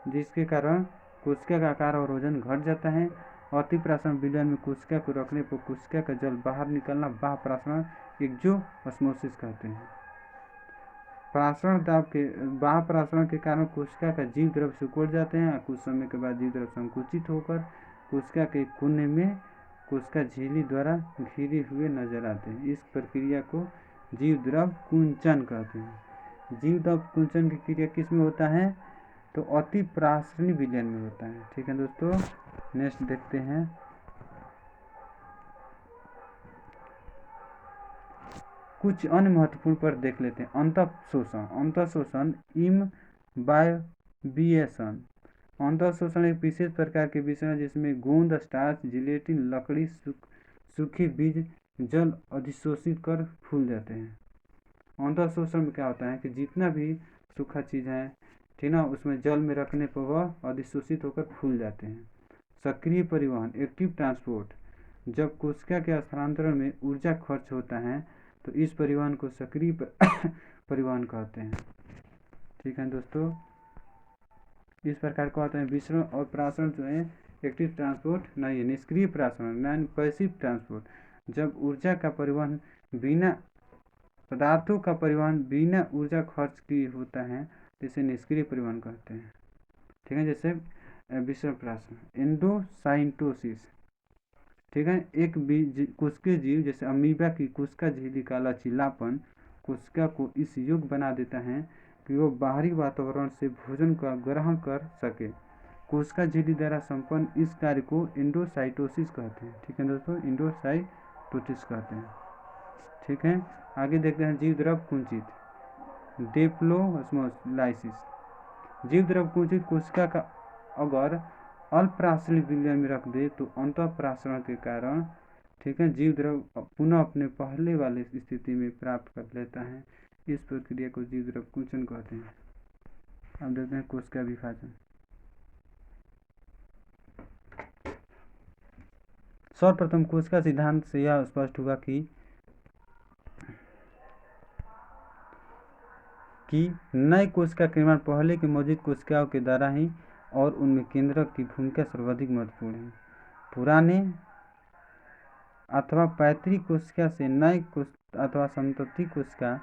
जिसके कारण कोशिका का आकार और वजन घट जाता है। अतिपरासरण विलयन में कोशिका को रखने पर कोशिका का जल बाहर निकलना बाह्य परासरण एक्सोऑस्मोसिस कहते हैं। परासरण दाब के बाह्य परासरण के कारण कोशिका का जीव द्रव सिकुड़ जाते हैं। कुछ समय के बाद जीव द्रव संकुचित होकर कोशिका के कोने में कोशिका झिल्ली द्वारा घिरे हुए नजर आते हैं। इस प्रक्रिया को जीव द्रव कुंचन कहते हैं। जीव द्रव कुंचन की क्रिया किस में होता है? तो अति प्रासरणी विलयन में होता है। ठीक है दोस्तों, नेक्स्ट देखते हैं। कुछ अन्य महत्वपूर्ण पर देख लेते हैं। अंतःशोषण। अंतःशोषण इम्बाइबिएशन। अंतःशोषण एक विशेष प्रकार के विषय जिसमें गोंद, स्टार्च, जिलेटिन, लकड़ी, सूखे बीज जल अधिशोषित कर फूल जाते हैं। अंतःशोषण में क्या होता है कि जितना भी सूखा चीज़ है, ठीक ना, उसमें जल में रखने पर वह अधिशोषित होकर फूल जाते हैं। सक्रिय परिवहन, एक्टिव ट्रांसपोर्ट। जब कोशिका के स्थानांतरण में ऊर्जा खर्च होता है तो इस परिवहन को सक्रिय परिवहन कहते हैं। ठीक है दोस्तों, इस प्रकार का होता है। विसरण और प्रासरण जो है एक्टिव ट्रांसपोर्ट नहीं है, निष्क्रिय प्रासरण यानी पैसिव ट्रांसपोर्ट। जब ऊर्जा का परिवहन बिना पदार्थों का परिवहन बिना ऊर्जा खर्च की होता है तो इसे निष्क्रिय परिवहन कहते हैं। ठीक है, जैसे विसरण प्रासरण। एंडोसाइटोसिस। ठीक है, एक कोशिकीय जीव जैसे अमीबा की कोशिका झिल्ली का लचीलापन कोशिका को इस योग्य बना देता है कि वो बाहरी वातावरण से भोजन का ग्रहण कर सके। कोशिका झिल्ली द्वारा संपन्न इस कार्य को एंडोसाइटोसिस कहते हैं। ठीक है दोस्तों, एंडोसाइटोसिस कहते हैं। ठीक है, आगे देखते हैं जीव द्रव कुंचित, डिप्लोस्मोलाइसिस। जीव द्रव कुंचित कोशिका का अगर अल्पप्रासरणी विलयन में रख दे तो अंतःप्रासरण के कारण, ठीक है, जीव द्रव पुनः अपने पहले वाले स्थिति में प्राप्त कर लेता है। इस प्रक्रिया को जीव द्रव कुंचन कहते हैं। अब देखते हैं कोशिका विभाजन। सर्वप्रथम कोशिका सिद्धांत से यह स्पष्ट हुआ कि नए कोशिका का निर्माण पहले की मौजूद कोशिकाओं के द्वारा ही और उनमें केंद्रक की भूमिका सर्वाधिक महत्वपूर्ण है। पुराने अथवा पैतृक कोशिका से नए अथवा संतति कोशिका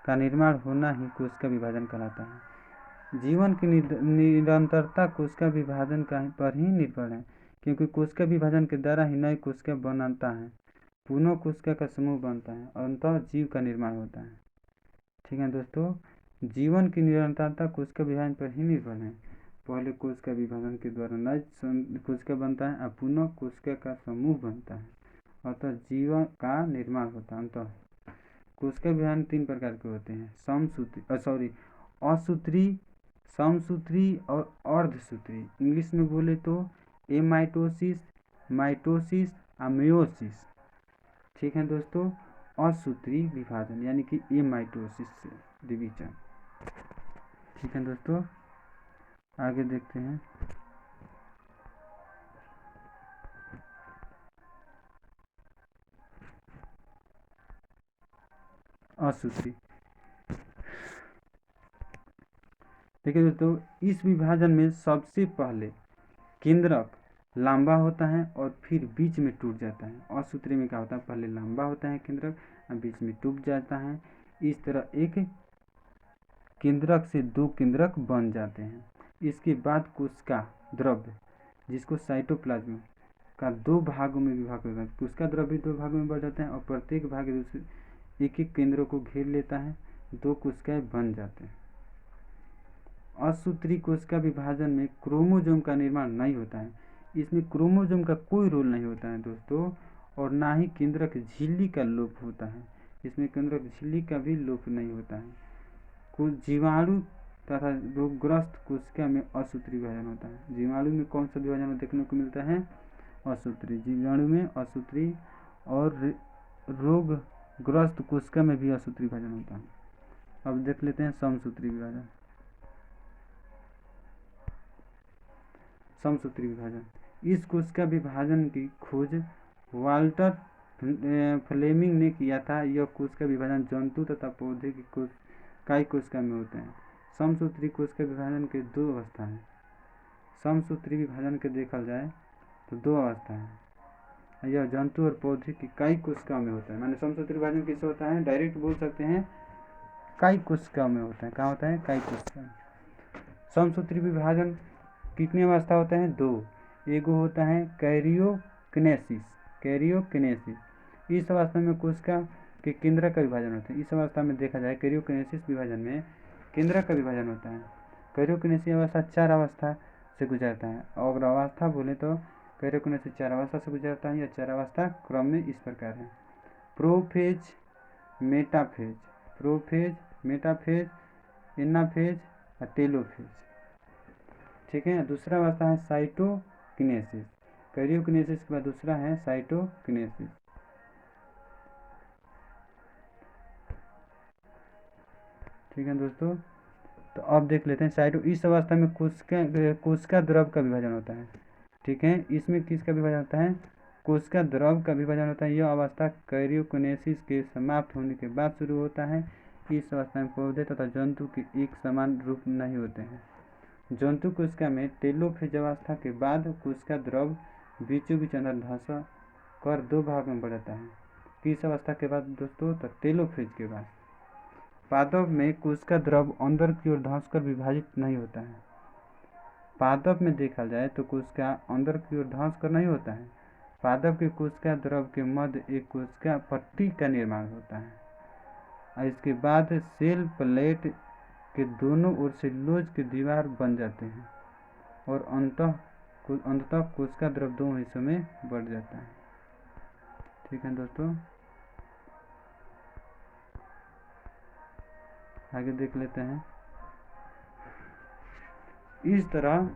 का निर्माण होना ही कोशिका विभाजन कहलाता है। जीवन की निरंतरता कोशिका विभाजन पर ही निर्भर है, क्योंकि कोशिका विभाजन के द्वारा ही नए कोशिका बनता है, पुनः कोशिका का समूह बनता है और अंततः जीव का निर्माण होता है। ठीक है दोस्तों, जीवन की निरंतरता कोशिका विभाजन पर ही निर्भर है। पहले कोशिका विभाजन के द्वारा नए कोशिका बनता है और पुनः कोशिका का समूह बनता है, अतः जीवन का निर्माण होता है। अंततः कोशिका विभाजन 3 प्रकार के होते हैं, असूत्री, समसूत्री और अर्धसूत्री। इंग्लिश में बोले तो एमाइटोसिस, माइटोसिस और मेयोसिस। ठीक है दोस्तों, असूत्री विभाजन यानी कि एमाइटोसिस से डिवीजन। ठीक है दोस्तों, आगे देखते हैं। असूत्री। देखिए दोस्तों, इस विभाजन में सबसे पहले केंद्रक लंबा होता है और फिर बीच में टूट जाता है। असूत्री में क्या होता है, पहले लंबा होता है केंद्रक और बीच में टूट जाता है। इस तरह एक केंद्रक से 2 केंद्रक बन जाते हैं। इसके बाद कोशिका द्रव्य जिसको साइटोप्लाज्म का 2 भागों में विभाग होता है। कोशिका द्रव्य 2 भागों में बढ़ जाते हैं और प्रत्येक भाग एक एक केंद्रों को घेर लेता है, 2 कोशिकाएं बन जाते हैं। असूत्री कोशिका विभाजन में क्रोमोसोम का निर्माण नहीं होता है। इसमें क्रोमोसोम का कोई रोल नहीं होता है दोस्तों, और ना ही केंद्रक झिल्ली का लोप होता है। इसमें केंद्रक झिल्ली का भी लोप नहीं होता है। कुछ जीवाणु तथा रोगग्रस्त कोशिका में असूत्री विभाजन होता है। जीवाणु में कौन सा विभाजन देखने को मिलता है, असूत्री। जीवाणु में असूत्री और रोगग्रस्त कोशिका में भी असूत्री विभाजन होता है। अब देख लेते हैं समसूत्री विभाजन। समसूत्री विभाजन, इस कोशिका विभाजन की खोज वाल्टर फ्लेमिंग ने किया था। यह कोशिका विभाजन जंतु तथा पौधे की कई कोशिका में होते हैं। समसूत्री कोशिका विभाजन के 2 अवस्था हैं। समसूत्री विभाजन के देखा जाए तो 2 अवस्था है। यह जंतु और पौधे की कई कोशिकाओं में होता है। माने समसूत्री विभाजन किससे होता है, डायरेक्ट बोल सकते हैं कई कोशिकाओं में होता है। कहाँ होता है, कई कोशिकाओं में। समसूत्री विभाजन कितनी अवस्था होता है, 2। एगो होता है कैरियोकिनेसिस। कैरियोकिनेसिस इस अवस्था में कोशिका के केंद्र का विभाजन होता है। इस अवस्था में देखा जाए कैरियोकिनेसिस विभाजन में केंद्र का विभाजन होता है। कैरियोकिनेसिस अवस्था 4 अवस्था से गुजरता है। और अवस्था बोले तो कैरियोकिनेसिस 4 अवस्था से गुजरता है। यह 4 अवस्था क्रम में इस प्रकार है: प्रोफेज, मेटाफेज, एनाफेज और टेलोफेज। ठीक है। दूसरा अवस्था है साइटोकिनेसिस। कैरियोकिनेसिस के बाद दूसरा है साइटोकिनेसिस। ठीक है दोस्तों, तो अब देख लेते हैं इस अवस्था में कोशिका द्रव का विभाजन होता है। ठीक है, इसमें किसका विभाजन होता है? कोशिका द्रव का विभाजन होता है। यह अवस्था कैरियोकिनेसिस के समाप्त होने के बाद शुरू होता है। इस अवस्था में पौधे तथा जंतु के एक समान रूप नहीं होते हैं। जंतु कोशिका में टेलोफेज अवस्था के बाद कोशिका द्रव बीचों बीच अंदर धंस कर 2 भाग में बढ़ जाता है। किस अवस्था के बाद दोस्तों? तो टेलोफेज के बाद। पादप में कोशिका द्रव अंदर की ओर धंस कर विभाजित नहीं होता है। पादप में देखा जाए तो कोशिका अंदर की ओर धंस कर नहीं होता है। पादप के कोशिका द्रव के मध्य एक कोशिका पट्टी का निर्माण होता है और इसके बाद सेल प्लेट के दोनों ओर सेलुलोज की दीवार बन जाते हैं और अंततः कोशिका द्रव 2 हिस्सों में बढ़ जाता है। ठीक है दोस्तों, आगे देख लेते हैं। इस तरह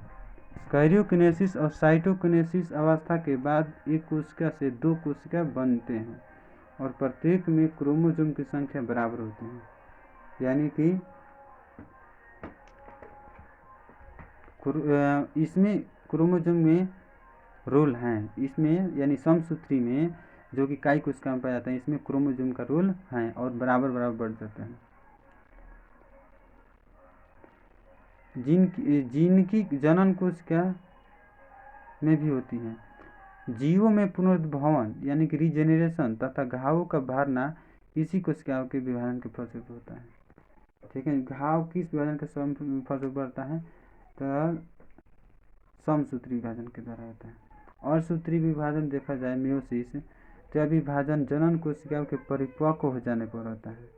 कैरियोकिनेसिस और साइटोकिनेसिस अवस्था के बाद एक कोशिका से 2 कोशिका बनते हैं और प्रत्येक में क्रोमोसोम की संख्या बराबर होती है। यानी कि इसमें क्रोमोसोम में रोल हैं। इसमें यानी समसूत्री में जो कि काई कोशिका में पाया जाता है, इसमें क्रोमोसोम का रोल है और बराबर बराबर बढ़ जाता है। जीन की जनन कोशिका में भी होती है। जीवों में पुनरुद्भवन यानी कि रीजेनरेशन तथा घावों का भरना इसी कोशिकाओं के विभाजन के फलस्वरूप होता है। ठीक है, घाव किस विभाजन के फलस्वरूप बढ़ता है? तो समसूत्री विभाजन के द्वारा होता है। और सूत्री विभाजन देखा जाए मियोसिस, तो यह विभाजन जनन कोशिकाओं के परिपक्व हो जाने पर होता है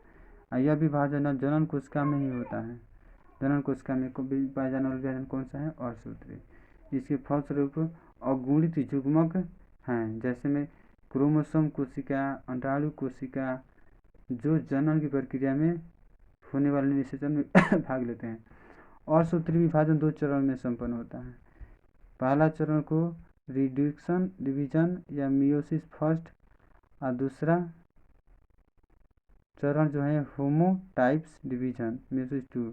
और यह विभाजन जनन कोशिका में ही होता है। जनन कोशिका में पाया जाने वाला विभाजन कौन सा है? और सूत्री। इसके फलस्वरूप अगुणित युग्मक हैं, जैसे में क्रोमोसोम कोशिका, अंडाणु कोशिका, जो जनन की प्रक्रिया में होने वाले निषेचन में भाग लेते हैं। और सूत्री विभाजन 2 चरण में संपन्न होता है। पहला चरण को रिडक्शन डिवीजन या मियोसिस फर्स्ट और दूसरा चरण जो है होमोटाइप्स डिवीजन मियोसिस 2।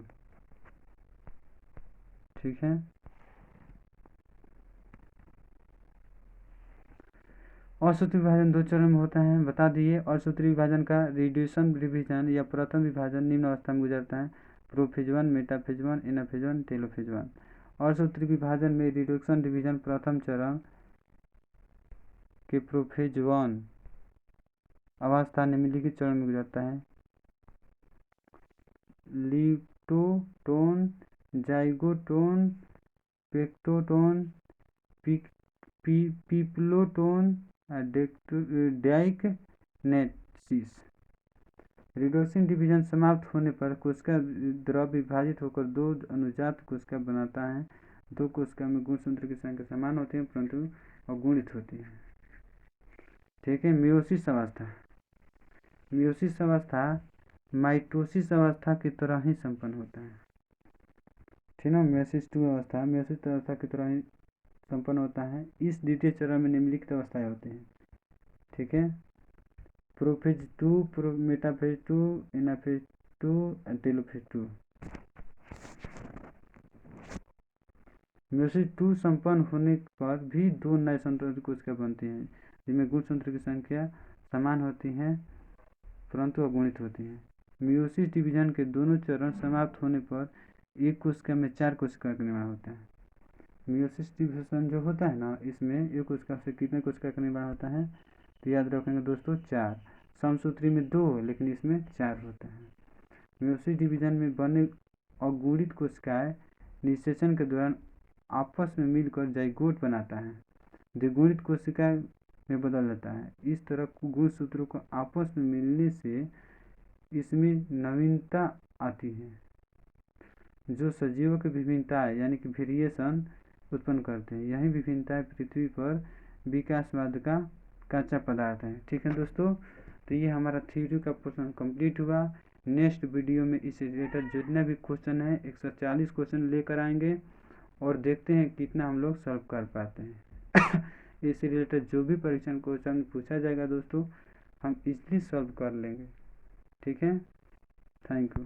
ठीक है, और सूत्री विभाजन 2 चरण में होता है, बता दिए। और सूत्री विभाजन का रिड्यूशन डिवीजन या प्रथम विभाजन निम्न अवस्था में गुजरता है: प्रोफेज 1, मेटाफेज 1, एनाफेज 1, टेलोफेज 1। और सूत्री विभाजन में रिडक्शन डिवीजन प्रथम चरण के प्रोफेज 1 अवस्था निम्नलिखित चरण में गुजरता है: लिप्टोटोन, जाइगोटोन, पेक्टोटोन, पिप्लोटोन, डाइकनेसिस। रिडक्शन डिवीजन समाप्त होने पर कोशिका द्रव विभाजित होकर 2 अनुजात कोशिका बनाता है। 2 कोशिका में गुणसूत्र की संख्या समान होती है परंतु अगुणित होती है। ठीक है, मियोसिस अवस्था माइटोसिस अवस्था की तरह ही संपन्न होता है। ठीक है, मियोसिस अवस्था की तरह ही संपन्न होता है। इस द्वितीय चरण में निम्नलिखित अवस्थाएं होती हैं। ठीक है, prophase 2, metaphase 2, anaphase 2, telophase 2। Meiosis 2 संपन्न होने पर भी 2 नए संतुलित कोशिका बनती हैं जिनमें गुणसूत्र की संख्या समान होती है परंतु अगुणित होती है। मियोसिस डिवीजन के दोनों चरण समाप्त होने पर एक कोशिका में 4 कोशिका का निर्माण होता है। मियोसिस डिवीजन जो होता है ना, इसमें एक कोशिका से कितने कोशिका का निर्माण होता है? तो याद रखेंगे दोस्तों 4। समसूत्री में 2 लेकिन इसमें 4 होता है। मियोसिस डिवीजन में बने अगुणित कोशिकाएं निषेचन के दौरान आपस में मिलकर जाइगोट बनाता है, द्विगुणित कोशिका में बदल जाता है। इस तरह गुणसूत्रों को आपस में मिलने से इसमें नवीनता आती है, जो सजीवों की विभिन्नताएं यानी कि वेरिएशन उत्पन्न करते हैं। यही विभिन्नताएं पृथ्वी पर विकासवाद का कच्चा पदार्थ है। ठीक है दोस्तों, तो ये हमारा थ्योरी का पोर्शन कंप्लीट हुआ। नेक्स्ट वीडियो में इससे रिलेटेड जितना भी क्वेश्चन है 140 क्वेश्चन लेकर आएंगे और देखते हैं कितना हम लोग सॉल्व कर पाते हैं। इससे रिलेटेड जो भी परीक्षा क्वेश्चन पूछा जाएगा दोस्तों, हम इजीली सॉल्व कर लेंगे। ठीक है, थैंक यू।